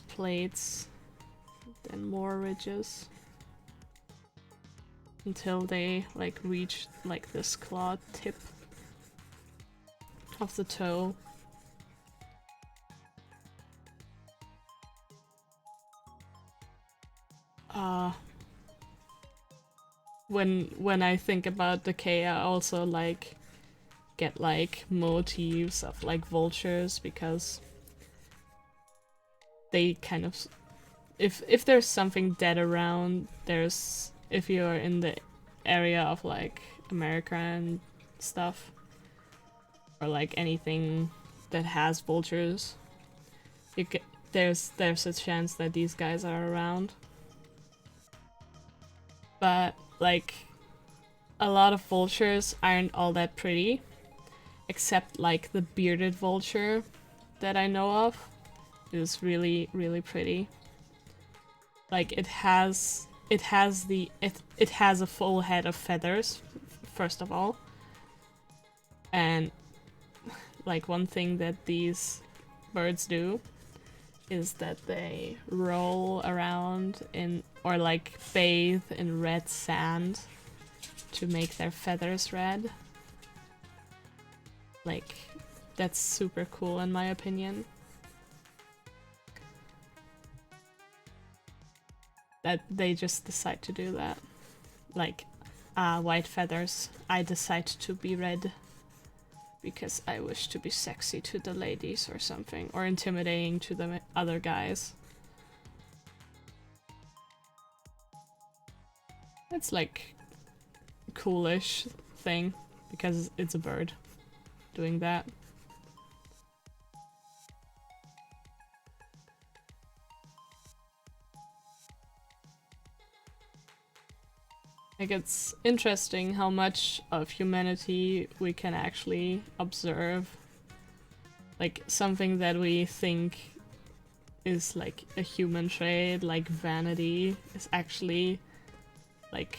plates, then more ridges. Until they like reach like this clawed tip of the toe. When I think about decay, I also like get like motifs of like vultures, because they kind of, if there's something dead around, there's, if you're in the area of like America and stuff, or like anything that has vultures, you get, there's a chance that these guys are around. But like a lot of vultures aren't all that pretty, except like the bearded vulture that I know of is really, really pretty. Like it has a full head of feathers, first of all. And like one thing that these birds do is that they roll around in, or like bathe in red sand to make their feathers red. Like, that's super cool in my opinion. That they just decide to do that. Like, white feathers, I decide to be red because I wish to be sexy to the ladies or something, or intimidating to the other guys. It's like a coolish thing because it's a bird doing that. Like, it's interesting how much of humanity we can actually observe. Like, something that we think is like a human trait, like vanity, is actually like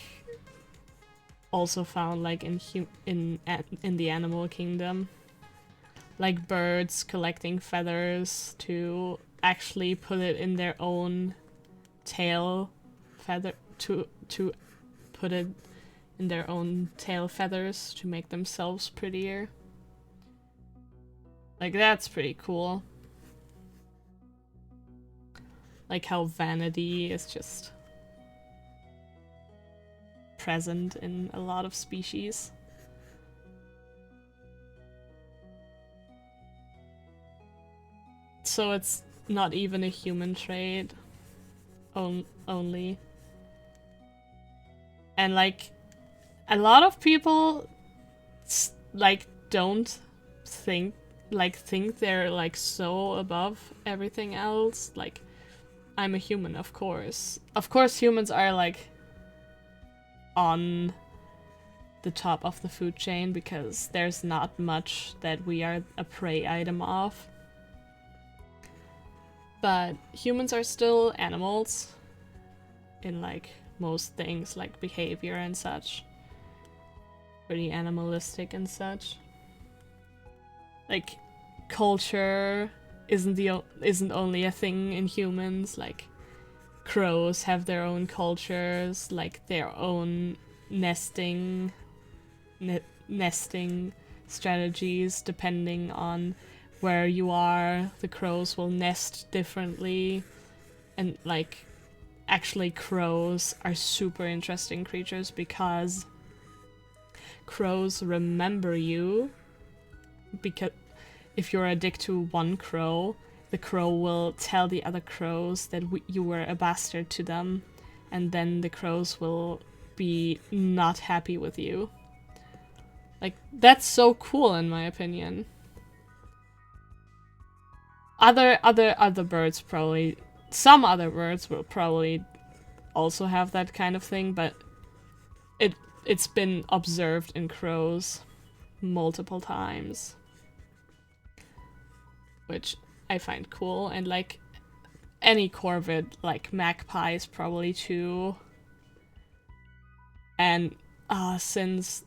also found like in the animal kingdom. Like birds collecting feathers to actually put it in their own tail feather, to put it in their own tail feathers to make themselves prettier. Like, that's pretty cool. Like how vanity is just present in a lot of species. So it's not even a human trait only. And like a lot of people like don't think like think they're like so above everything else. Like, I'm a human, of course. Of course humans are like on the top of the food chain because there's not much that we are a prey item of. But humans are still animals in like most things, like behavior and such. Pretty animalistic and such. Like, culture isn't only a thing in humans. Like, crows have their own cultures, like their own nesting strategies depending on where you are. The crows will nest differently, and like, actually crows are super interesting creatures because crows remember you. Because if you're addicted to one crow, the crow will tell the other crows that you were a bastard to them, and then the crows will be not happy with you. Like, that's so cool in my opinion. Other birds probably, some other birds will probably also have that kind of thing, but it's been observed in crows multiple times, which I find cool. And like, any corvid, like magpies probably too. And since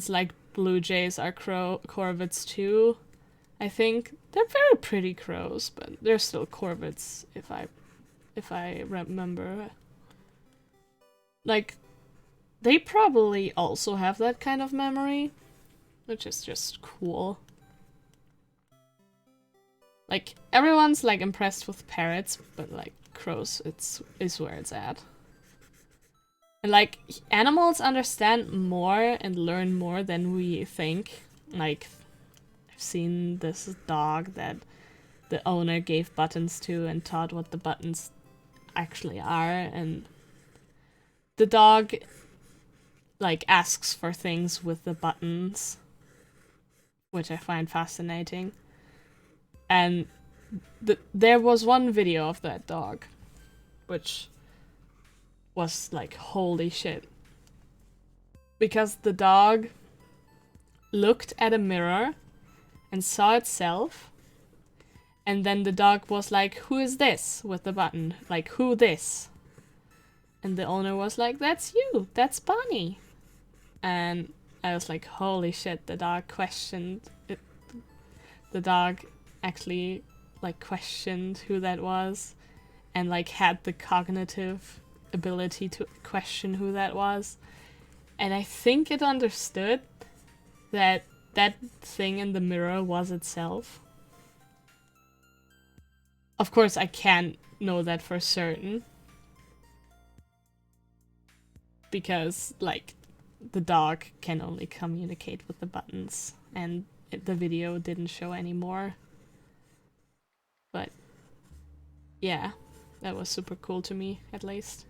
like blue jays are corvids too, I think they're very pretty crows, but they're still corvids if I remember. Like, they probably also have that kind of memory, which is just cool. Like, everyone's like impressed with parrots, but like crows is where it's at. And like, animals understand more and learn more than we think. Like, I've seen this dog that the owner gave buttons to and taught what the buttons actually are, and the dog like asks for things with the buttons, which I find fascinating. And there was one video of that dog, which was like, holy shit. Because the dog looked at a mirror and saw itself, and then the dog was like, who is this? With the button. Like, who this? And the owner was like, that's you, that's Bonnie. And I was like, holy shit, the dog questioned it. The dog actually like questioned who that was, and like had the cognitive ability to question who that was. And I think it understood that that thing in the mirror was itself. Of course, I can't know that for certain, because like, the dog can only communicate with the buttons, and the video didn't show any more. But yeah, that was super cool to me, at least.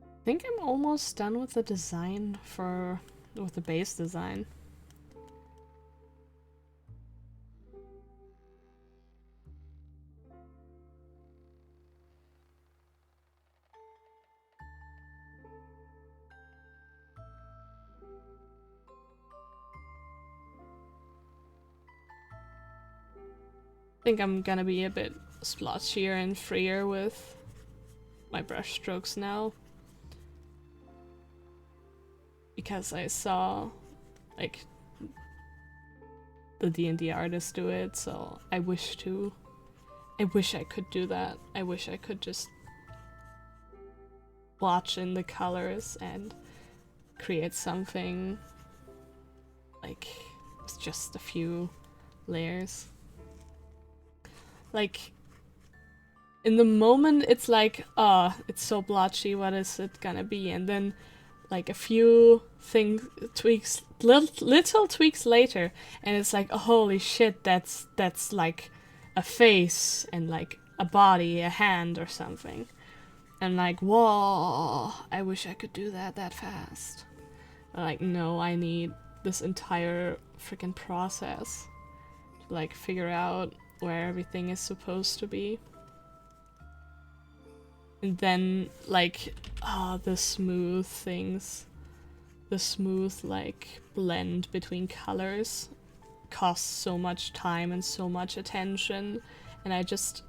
I think I'm almost done with the design with the base design. I think I'm gonna be a bit splotchier and freer with my brush strokes now, because I saw like the D&D artists do it, so I wish I could do that. I wish I could just blotch in the colors and create something like with just a few layers. Like, in the moment it's like, oh, it's so blotchy, what is it gonna be? And then like a few tweaks, little tweaks later, and it's like, oh, holy shit, that's like a face and like a body, a hand or something. And like, whoa, I wish I could do that fast. But like, no, I need this entire freaking process to like figure out where everything is supposed to be. And then like the smooth things, the smooth like blend between colors costs so much time and so much attention, and I just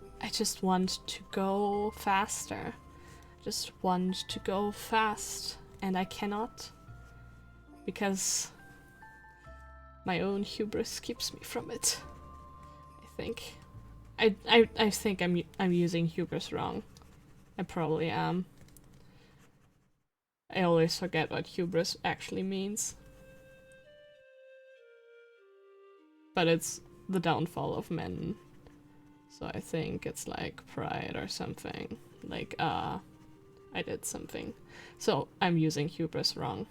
want to go faster. Just want to go fast, and I cannot because my own hubris keeps me from it. I think. I think I'm using hubris wrong. I probably am. I always forget what hubris actually means. But it's the downfall of men. So I think it's like pride or something. Like, I did something. So I'm using hubris wrong.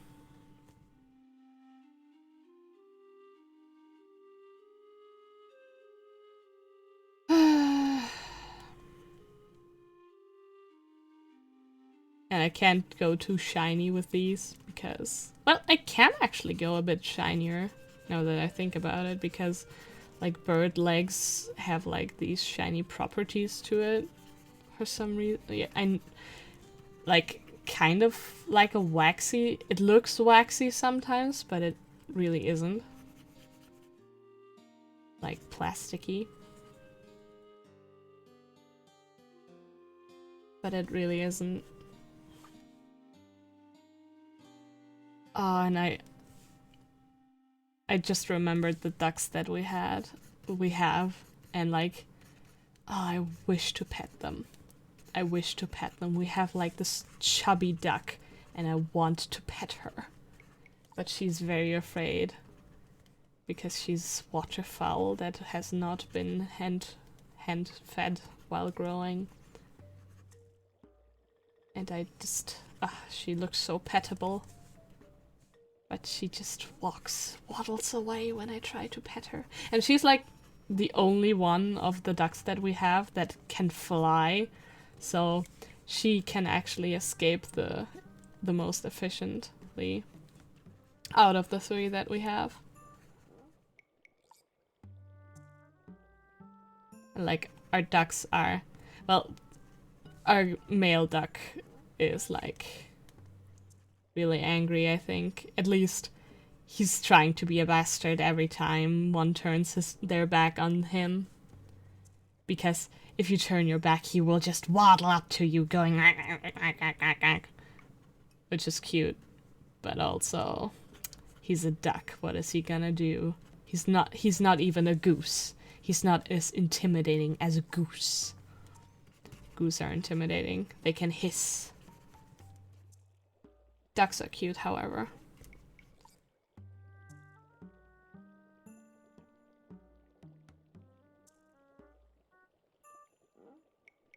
And I can't go too shiny with these because... Well, I can actually go a bit shinier now that I think about it, because like bird legs have like these shiny properties to it for some reason. Yeah, I like kind of like a waxy... It looks waxy sometimes, but it really isn't. Like plasticky. But it really isn't. Oh, and I just remembered the ducks that we have, and like, oh, I wish to pet them. I wish to pet them. We have like this chubby duck, and I want to pet her. But she's very afraid, because she's waterfowl that has not been hand fed while growing. And I just, she looks so pettable. But she just waddles away when I try to pet her. And she's like the only one of the ducks that we have that can fly. So she can actually escape the most efficiently out of the 3 that we have. And like our ducks are, well, our male duck is like really angry, I think. At least he's trying to be a bastard every time one turns their back on him. Because if you turn your back, he will just waddle up to you going which is cute. But also, he's a duck. What is he gonna do? He's not even a goose. He's not as intimidating as a goose. Goose are intimidating. They can hiss. Ducks are cute, however.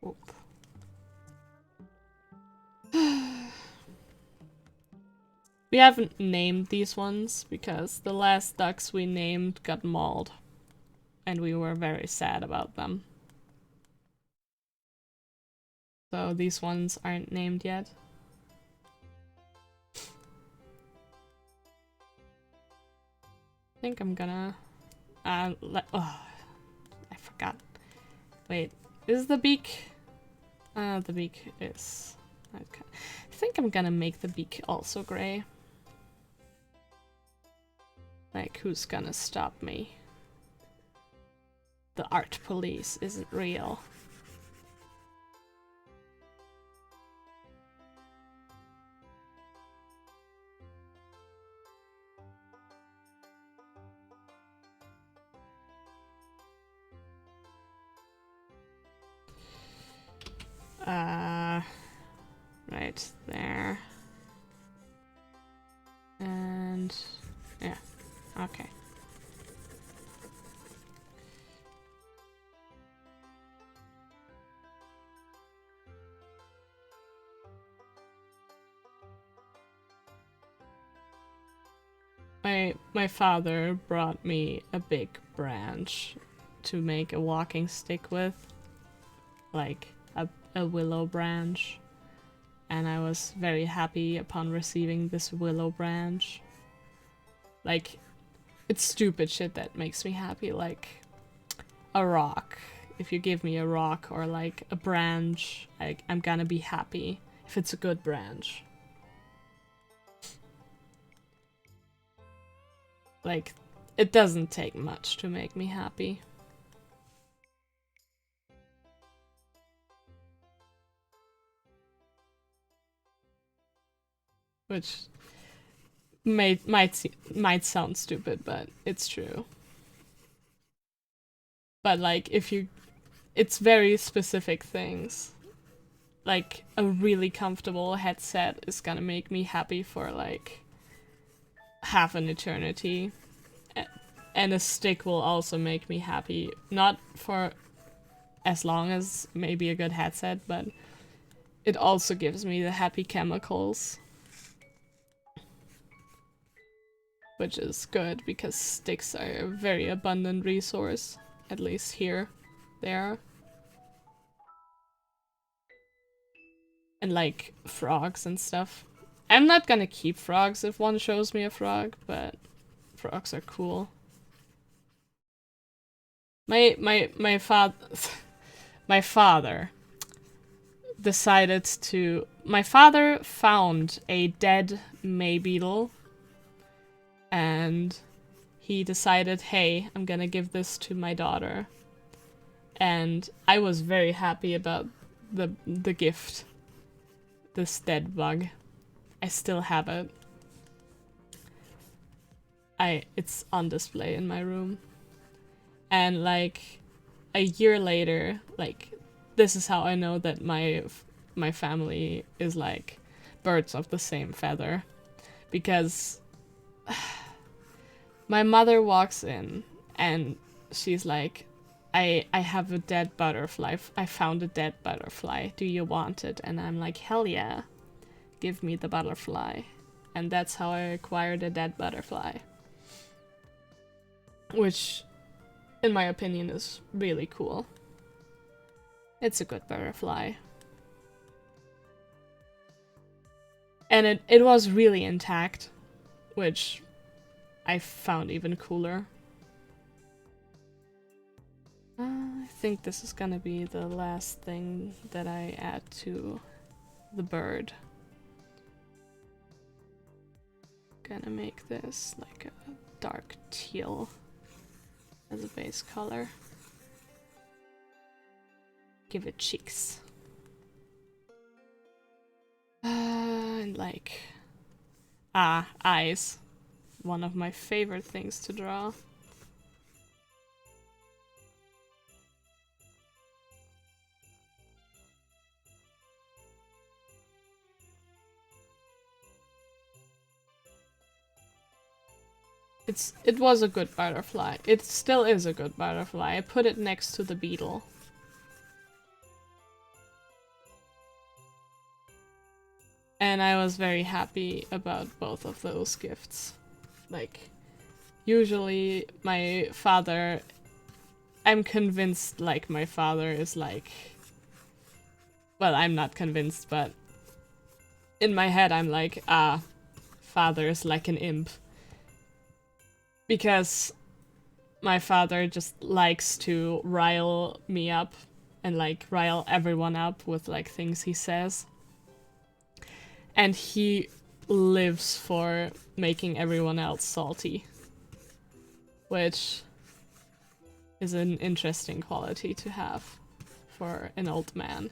Whoop. We haven't named these ones because the last ducks we named got mauled. And we were very sad about them. So these ones aren't named yet. I think I'm gonna oh, I forgot. Wait, is the beak? The beak is okay. I think I'm gonna make the beak also gray. Like, who's gonna stop me? The art police isn't real. Right there. And yeah, okay. My father brought me a big branch to make a walking stick with, like a willow branch, and I was very happy upon receiving this willow branch. Like, it's stupid shit that makes me happy, like a rock. If you give me a rock or like a branch, I'm gonna be happy if it's a good branch. Like, it doesn't take much to make me happy. Which might sound stupid, but it's true. But like, it's very specific things. Like, a really comfortable headset is gonna make me happy for like half an eternity. And a stick will also make me happy. Not for as long as maybe a good headset, but it also gives me the happy chemicals. Which is good, because sticks are a very abundant resource. At least here. There. And like, frogs and stuff. I'm not gonna keep frogs if one shows me a frog, but frogs are cool. My father decided to... My father found a dead May beetle, and he decided, hey, I'm gonna give this to my daughter. And I was very happy about the gift. This dead bug. I still have it. It's on display in my room. And like a year later, like, this is how I know that my family is like birds of the same feather, because my mother walks in and she's like, I have a dead butterfly. I found a dead butterfly. Do you want it? And I'm like, hell yeah. Give me the butterfly. And that's how I acquired a dead butterfly. Which, in my opinion, is really cool. It's a good butterfly. And it was really intact, which I found even cooler. I think this is gonna be the last thing that I add to the bird. Gonna make this like a dark teal as a base color. Give it cheeks. And like... eyes. One of my favorite things to draw. It was a good butterfly. It still is a good butterfly. I put it next to the beetle. And I was very happy about both of those gifts. Like, usually my father... I'm convinced, like, my father is like... Well, I'm not convinced, but... In my head I'm like, father is like an imp. Because my father just likes to rile me up and like rile everyone up with like things he says. And he lives for making everyone else salty. Which is an interesting quality to have for an old man.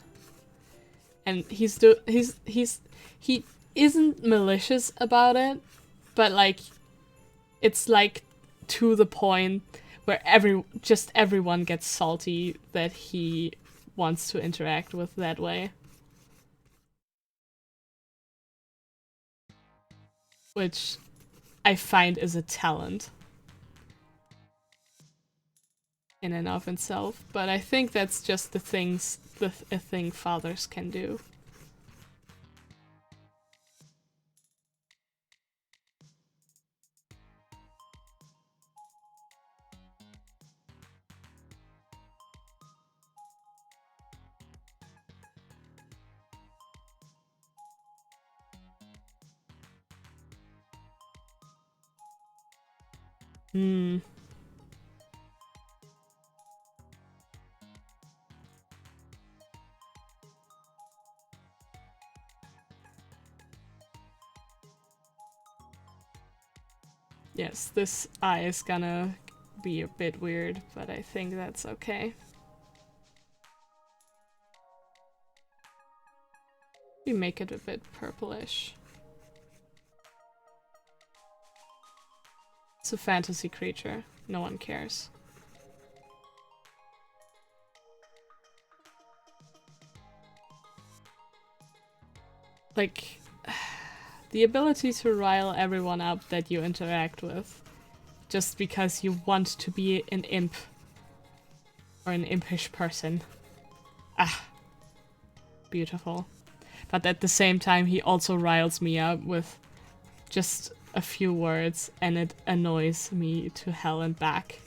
And he isn't malicious about it, but like it's like to the point where everyone gets salty that he wants to interact with that way. Which I find is a talent in and of itself, but I think that's just a thing fathers can do. Hmm. Yes, this eye is gonna be a bit weird, but I think that's okay. We make it a bit purplish. It's a fantasy creature. No one cares. Like, the ability to rile everyone up that you interact with just because you want to be an imp or an impish person. Ah, beautiful. But at the same time, he also riles me up with just a few words, and it annoys me to hell and back.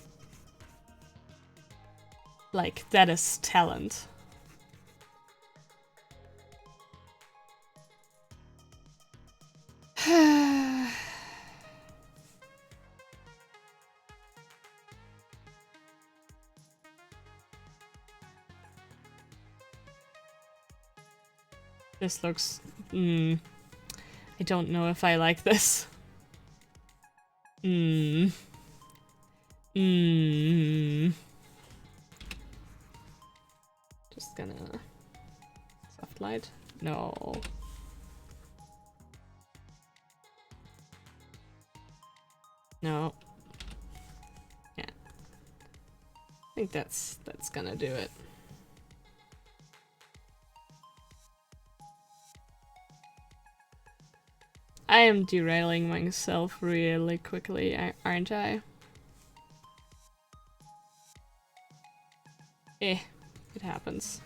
Like, that is talent. This looks... I don't know if I like this. Just gonna... soft light? No. No. Yeah. I think that's gonna do it. I am derailing myself really quickly, aren't I? It happens.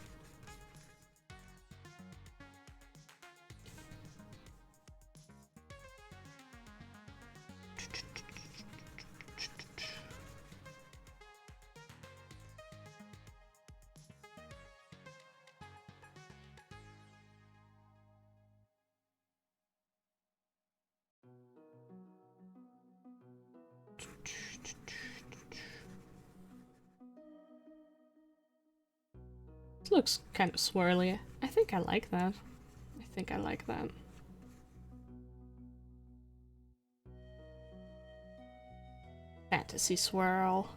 This looks kind of swirly. I think I like that. I think I like that. Fantasy swirl.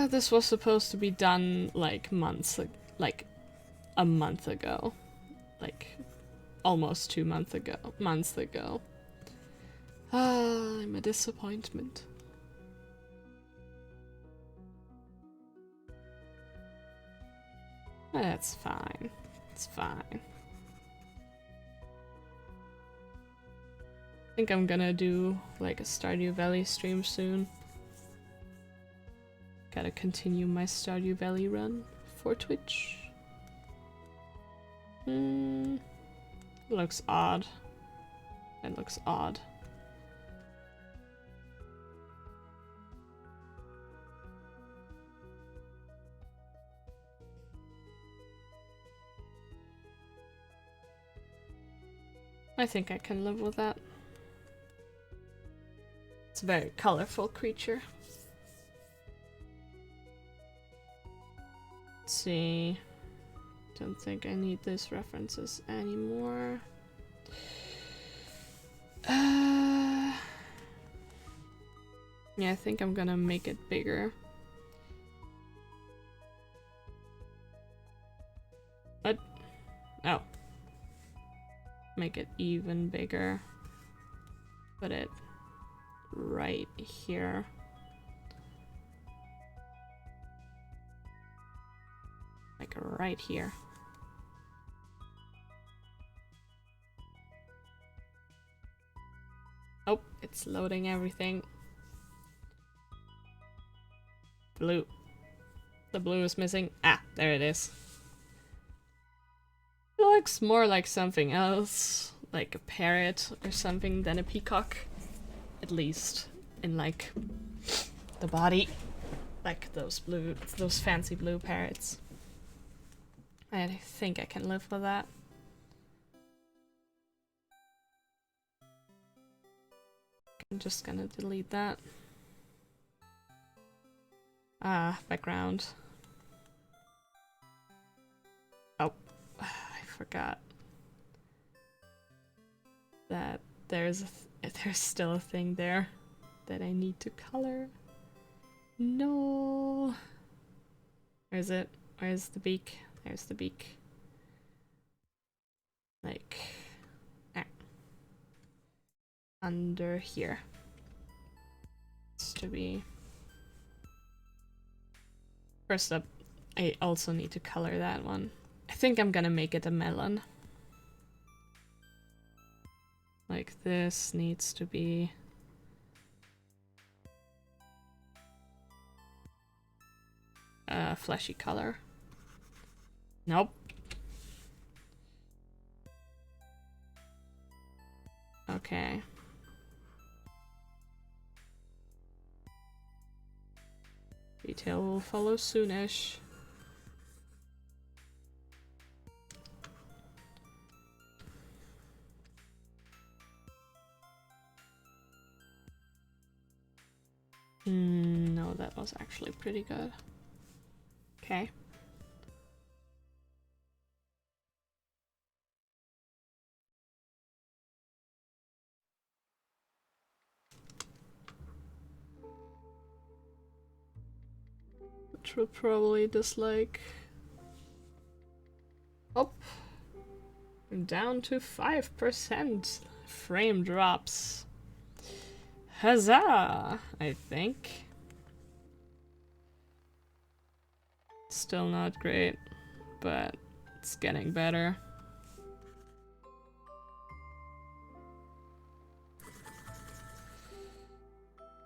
This was supposed to be done like like a month ago. Like almost 2 months ago. I'm a disappointment. That's fine. It's fine. I think I'm gonna do like a Stardew Valley stream soon. Gotta continue my Stardew Valley run for Twitch. Looks odd. It looks odd. I think I can live with that. It's a very colorful creature. Let's see. Don't think I need these references anymore. Yeah, I think I'm gonna make it bigger. What? Oh. Make it even bigger. Put it right here. Like right here. Oh, it's loading everything. Blue. The blue is missing. Ah, there it is. It looks more like something else, like a parrot or something, than a peacock. At least in like the body. like those fancy blue parrots. I think I can live with that. I'm just gonna delete that. Ah, background. Oh, I forgot that there's still a thing there that I need to color. No. Where is it? Where's the beak? There's the beak. Like, under here. It's to be. First up, I also need to color that one. I think I'm gonna make it a melon. Like, this needs to be a fleshy color. Nope. Okay. Detail will follow soonish. No, that was actually pretty good. Okay. Which will probably dislike. Up. And down to 5%. Frame drops. Huzzah! I think. Still not great, but it's getting better.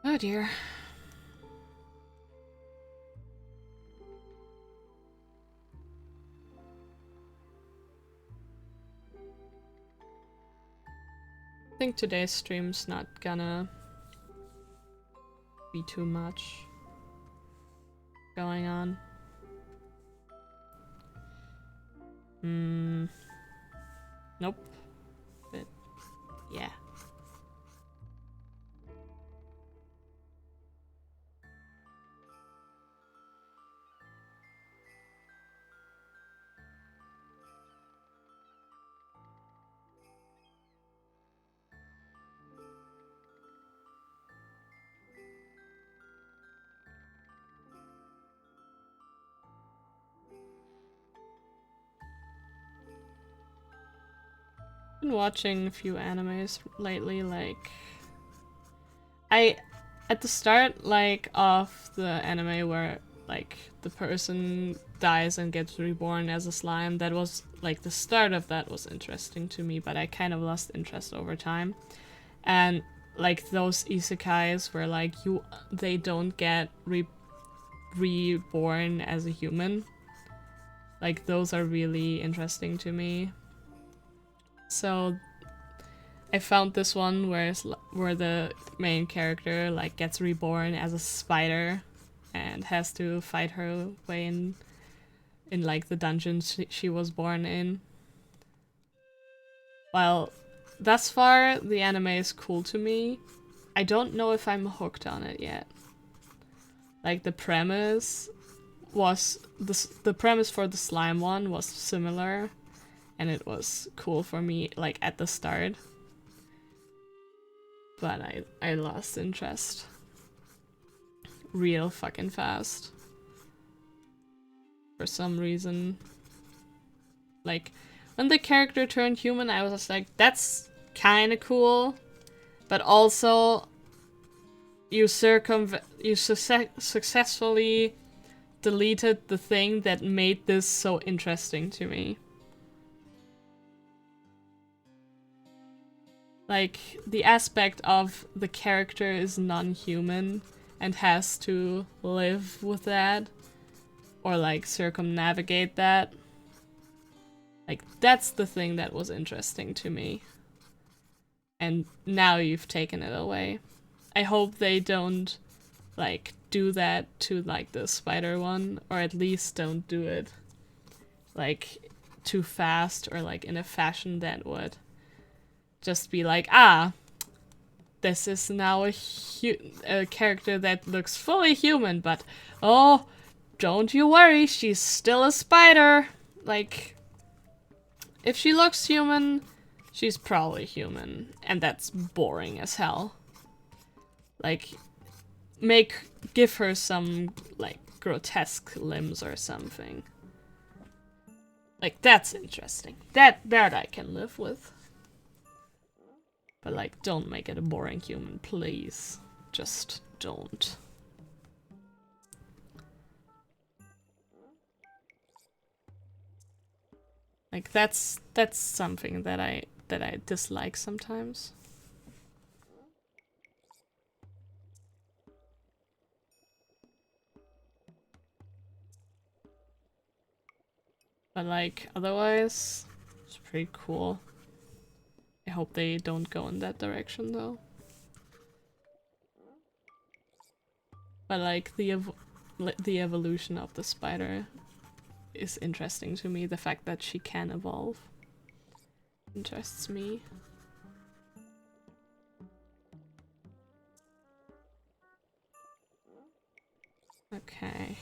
Oh dear. I think today's stream's not gonna be too much going on. Nope. But yeah. Been watching a few animes lately, like at the start like of the anime where like the person dies and gets reborn as a slime, that was like the start of that was interesting to me, but I kind of lost interest over time. And like those isekais where like they don't get reborn as a human, like those are really interesting to me. So I found this one where the main character like gets reborn as a spider and has to fight her way in like the dungeon she was born in. Well, thus far the anime is cool to me. I don't know if I'm hooked on it yet. Like the premise was the premise for the slime one was similar, and it was cool for me like at the start. But I lost interest real fucking fast. For some reason. Like, when the character turned human, I was just like, that's kinda cool. But also, you successfully deleted the thing that made this so interesting to me. Like, the aspect of the character is non-human and has to live with that, or like circumnavigate that. Like, that's the thing that was interesting to me. And now you've taken it away. I hope they don't like do that to like the spider one, or at least don't do it like too fast or like in a fashion that would just be like, ah, this is now a character that looks fully human, but oh, don't you worry, she's still a spider. Like, if she looks human, she's probably human, and that's boring as hell. Like, give her some, like, grotesque limbs or something. Like, that's interesting. That I can live with. But, like, don't make it a boring human, please. Just don't. Like, that's something that I dislike sometimes. But like, otherwise, it's pretty cool. I hope they don't go in that direction though. But like, the evolution of the spider is interesting to me. The fact that she can evolve interests me. Okay.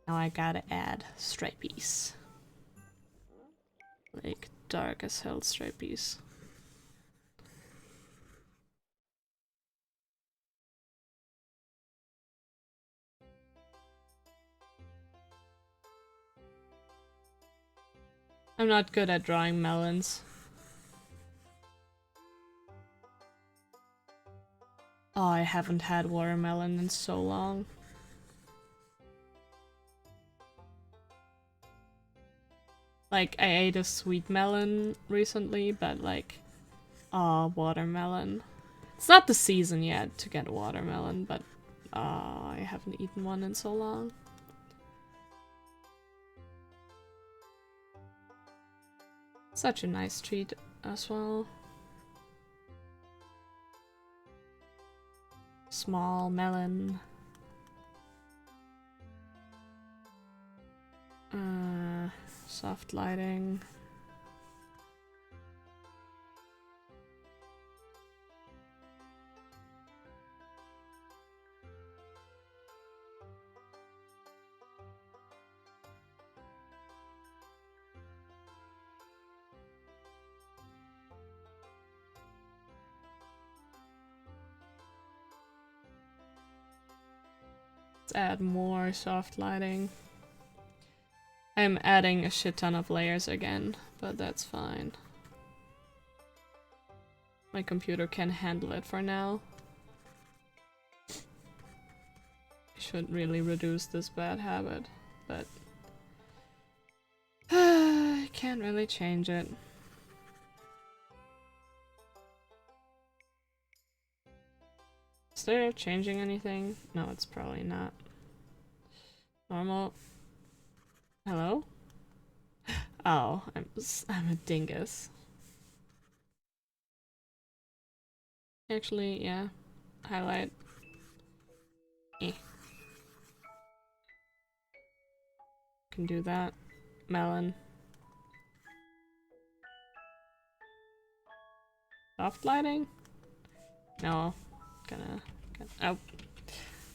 Now I gotta add stripies. Like, dark as hell stripies. I'm not good at drawing melons. Oh, I haven't had watermelon in so long. Like, I ate a sweet melon recently, but like, watermelon. It's not the season yet to get watermelon, but I haven't eaten one in so long. Such a nice treat as well. Small melon. Soft lighting. Let's add more soft lighting. I'm adding a shit ton of layers again, but that's fine. My computer can handle it for now. I should really reduce this bad habit, but I can't really change it. Is there changing anything? No, it's probably not. Normal. Hello? Oh, I'm a dingus. Actually, yeah. Highlight. Can do that. Melon. Soft lighting? No. Oh.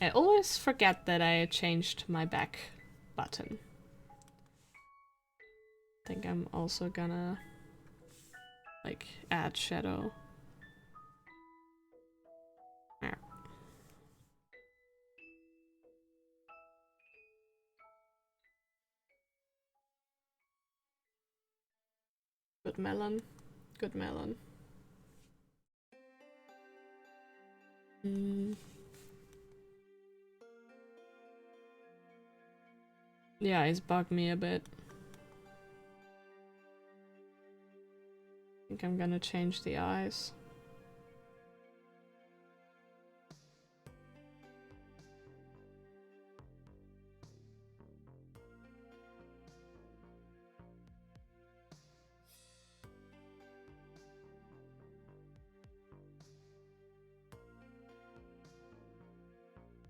I always forget that I changed my back button. I think I'm also gonna like add shadow. There. Good melon. Good melon. Yeah, it's bugged me a bit. I think I'm gonna change the eyes.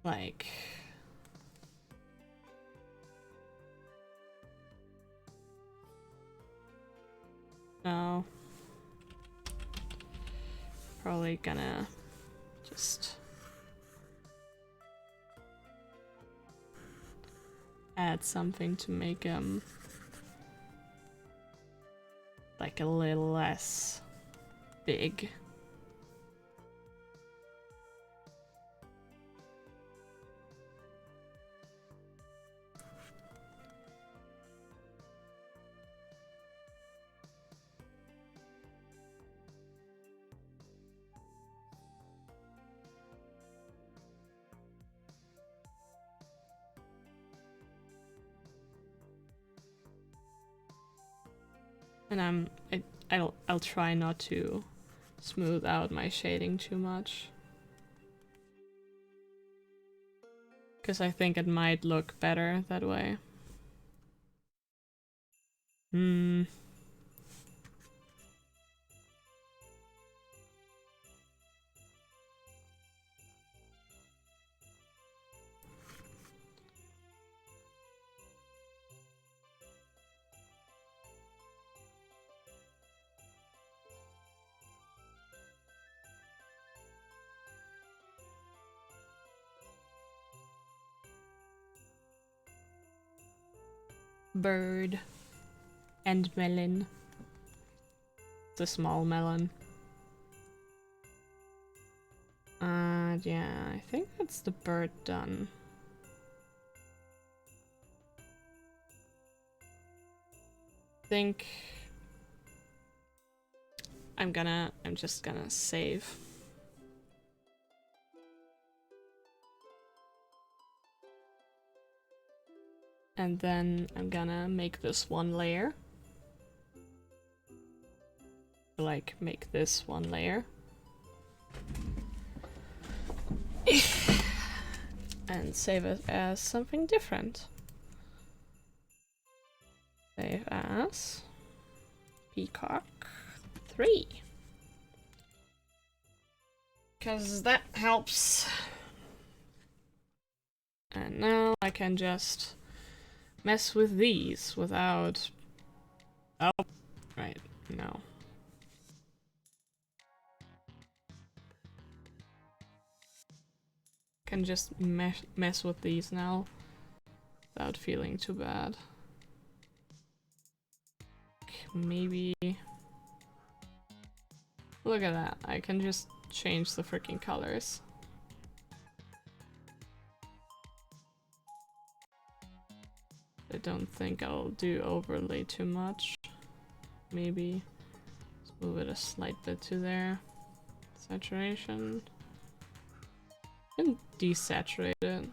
like... No. Probably gonna just add something to make him like a little less big. And I'll try not to smooth out my shading too much, because I think it might look better that way. Bird and melon. It's a small melon. Yeah, I think that's the bird done. I'm just gonna save. And then I'm gonna make this one layer. Like, make this one layer. And save it as something different. Save as Peacock 3. Because that helps. And now I can just mess with these without... Oh, right, no. Can just mess with these now without feeling too bad. Maybe... Look at that, I can just change the freaking colors. I don't think I'll do overlay too much. Maybe let's move it a slight bit to there. Saturation. And desaturate it.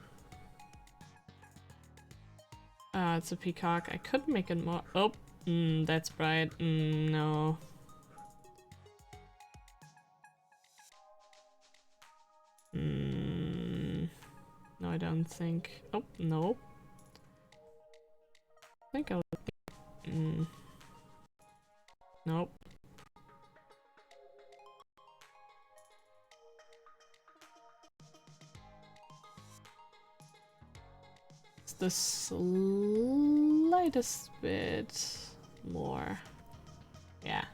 It's a peacock. I could make it more. Oh, that's bright. No. No, I don't think. Oh, no. I think I'll. Nope. It's the slightest bit more. Yeah.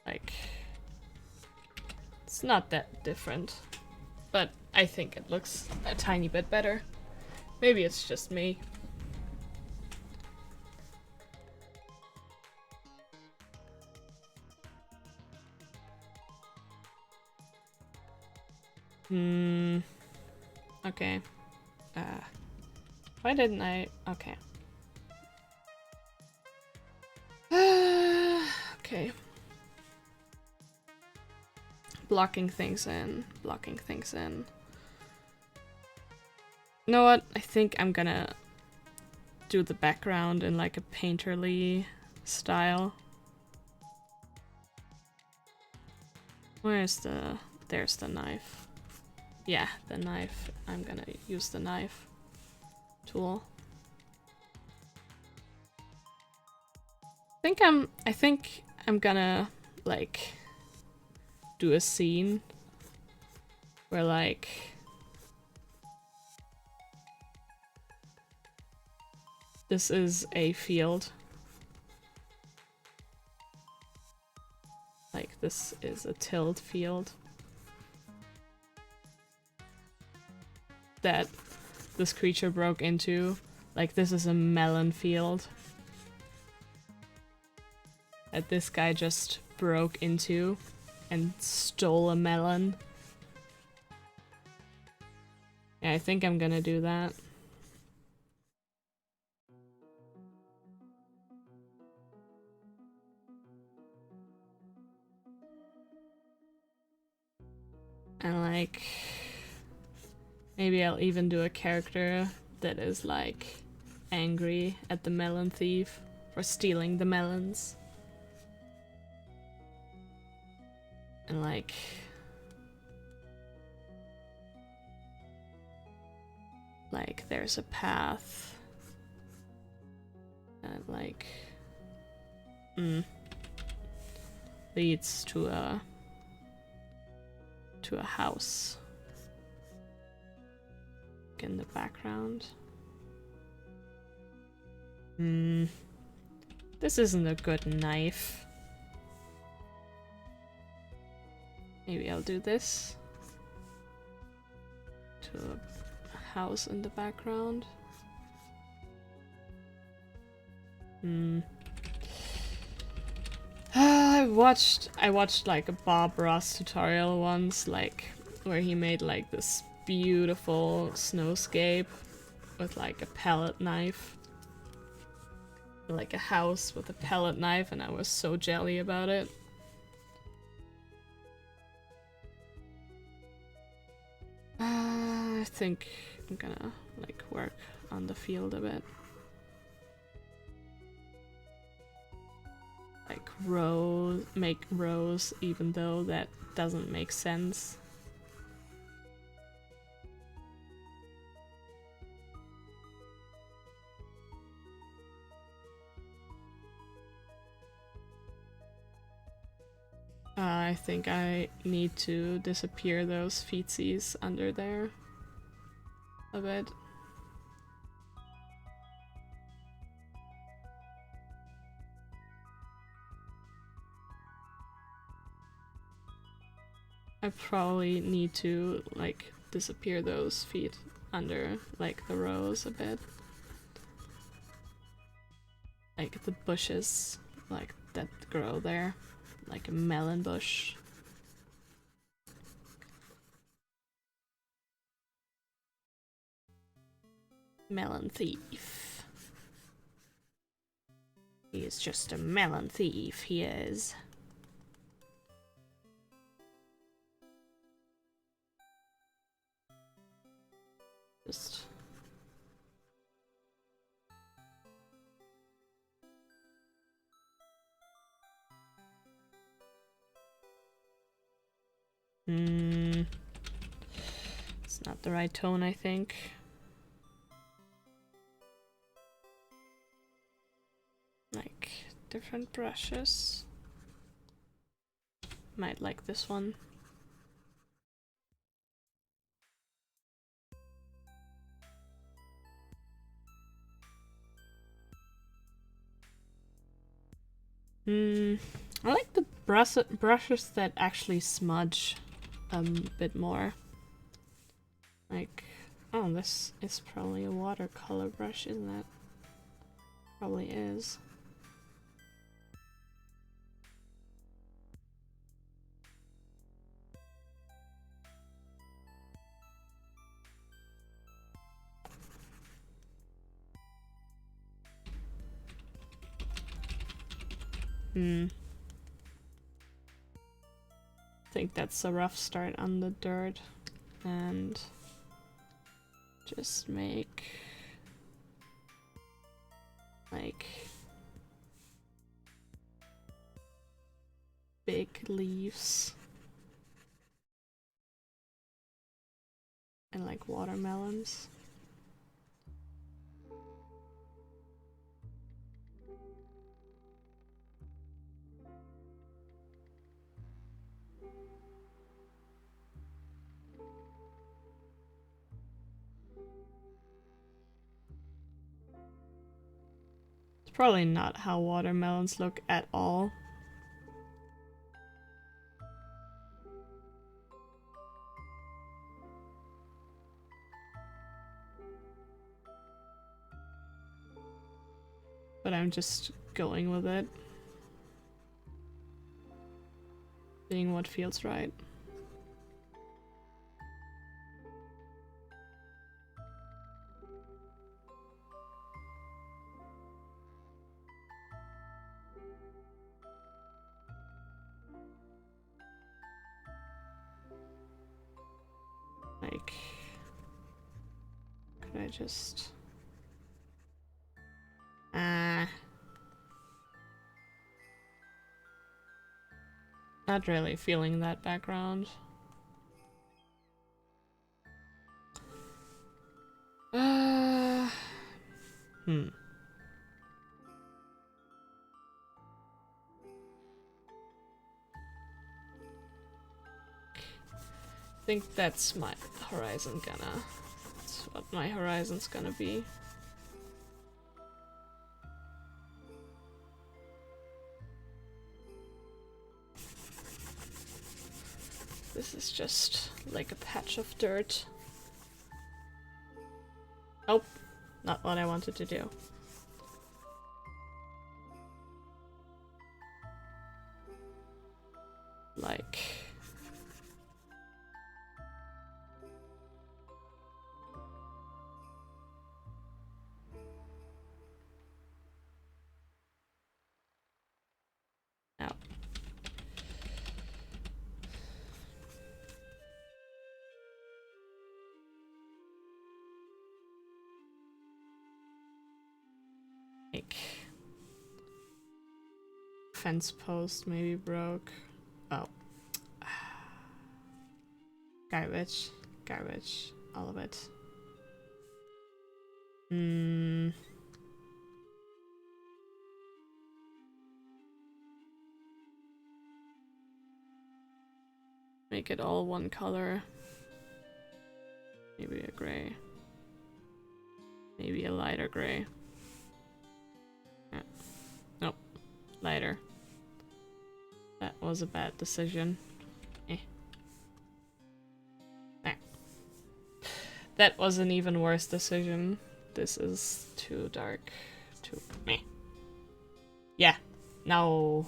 Like, it's not that different, but I think it looks a tiny bit better. Maybe it's just me. Okay. Why didn't I? Okay. Okay. Blocking things in. Blocking things in. You know what? I think I'm gonna do the background in like a painterly style. Where's the... There's the knife. Yeah, the knife. I'm gonna use the knife tool. I think I'm gonna like do a scene where like This is a field. Like, this is a tilled field. That this creature broke into. Like, this is a melon field. That this guy just broke into and stole a melon. Yeah, I think I'm gonna do that. And like, maybe I'll even do a character that is like angry at the melon thief for stealing the melons. And like, there's a path that like leads to a house in the background. This isn't a good knife. Maybe I'll do this to a house in the background. I watched like a Bob Ross tutorial once, like where he made like this beautiful snowscape with like a palette knife. Like a house with a palette knife, and I was so jelly about it. I think I'm gonna like work on the field a bit. Like make rows, even though that doesn't make sense. I think I need to disappear those feetsies under there a bit. I probably need to like disappear those feet under like the rows a bit. Like the bushes like that grow there. Like a melon bush. Melon thief. He is just a melon thief, he is. Just... It's not the right tone, I think. Like, different brushes. Might like this one. I like the brushes that actually smudge a bit more. Like, oh, this is probably a watercolor brush, isn't it? Probably is. I think that's a rough start on the dirt, and just make like big leaves and like watermelons. Probably not how watermelons look at all. But I'm just going with it. Seeing what feels right. Like, could I just... Not really feeling that background. I think that's my horizon gonna... That's what my horizon's gonna be. This is just like a patch of dirt. Nope, not what I wanted to do. Like... Now. Like... Fence post maybe broke. Oh. Garbage. Garbage. All of it. Make it all one color. Maybe a gray. Maybe a lighter gray. Yeah. Nope. Lighter. That was a bad decision. That was an even worse decision. This is too dark. Too meh. Yeah. Now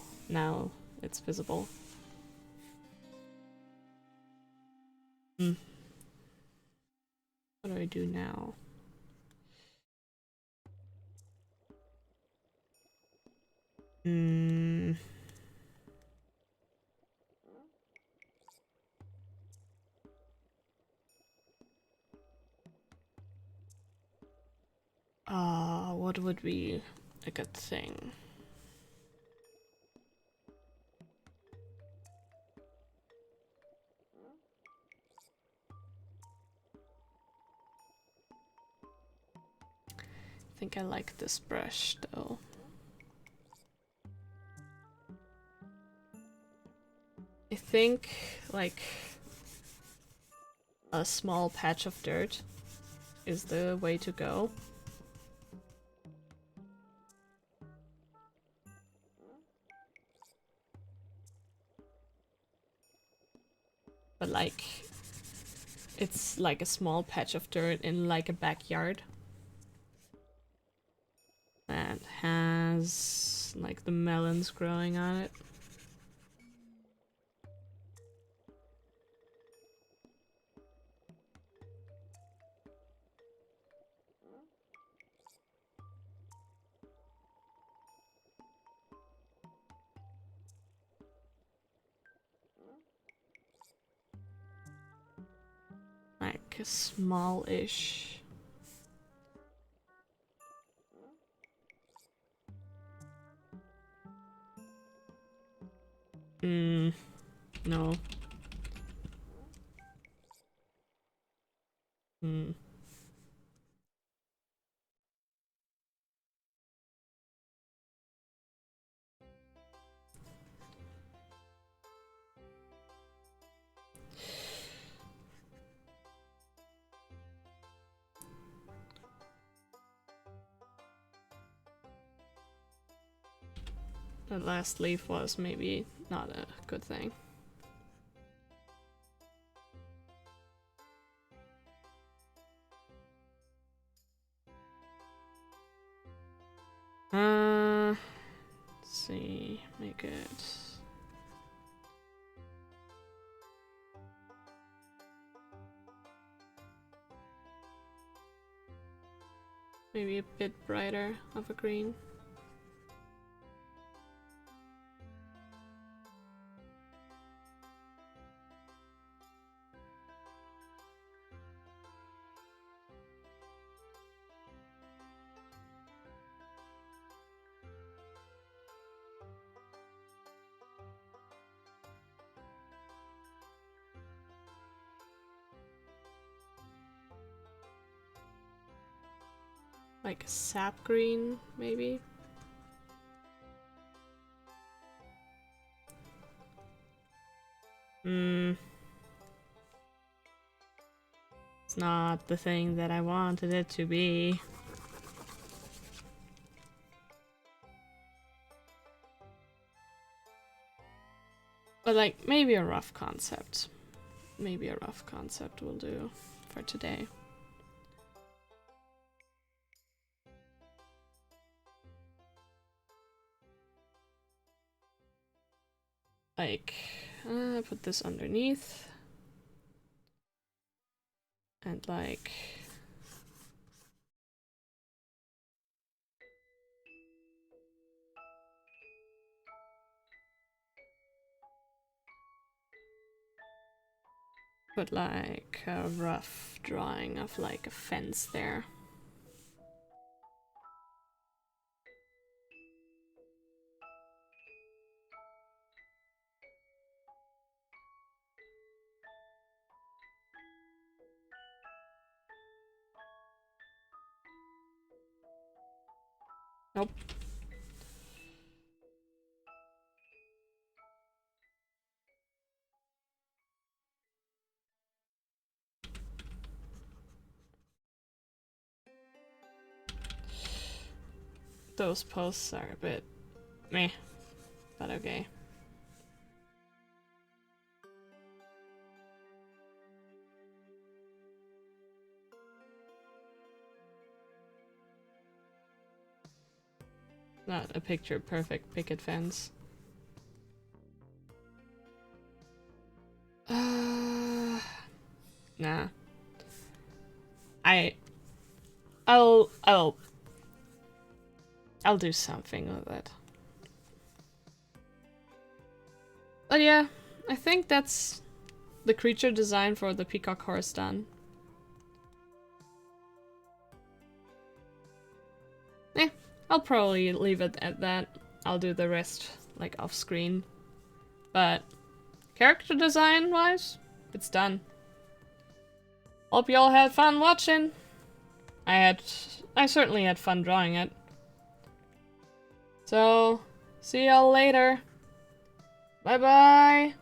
it's visible. What do I do now? What would be a good thing? I think I like this brush though. I think like a small patch of dirt is the way to go. But like, it's like a small patch of dirt in like a backyard that has like the melons growing on it. Like a small-ish. No. the last leaf was maybe not a good thing. Let's see, make it. Maybe a bit brighter of a green. Like a sap green, maybe? It's not the thing that I wanted it to be. But like, maybe a rough concept. Maybe a rough concept will do for today. Like, put this underneath. And like... put like a rough drawing of like a fence there. Nope. Those posts are a bit meh, but okay. Not a picture perfect picket fence. Nah. I'll do something with it. But yeah, I think that's the creature design for the peacock horse done. Eh, I'll probably leave it at that. I'll do the rest like off screen. But character design wise, it's done. Hope you all had fun watching. I certainly had fun drawing it. So, see y'all later. Bye bye!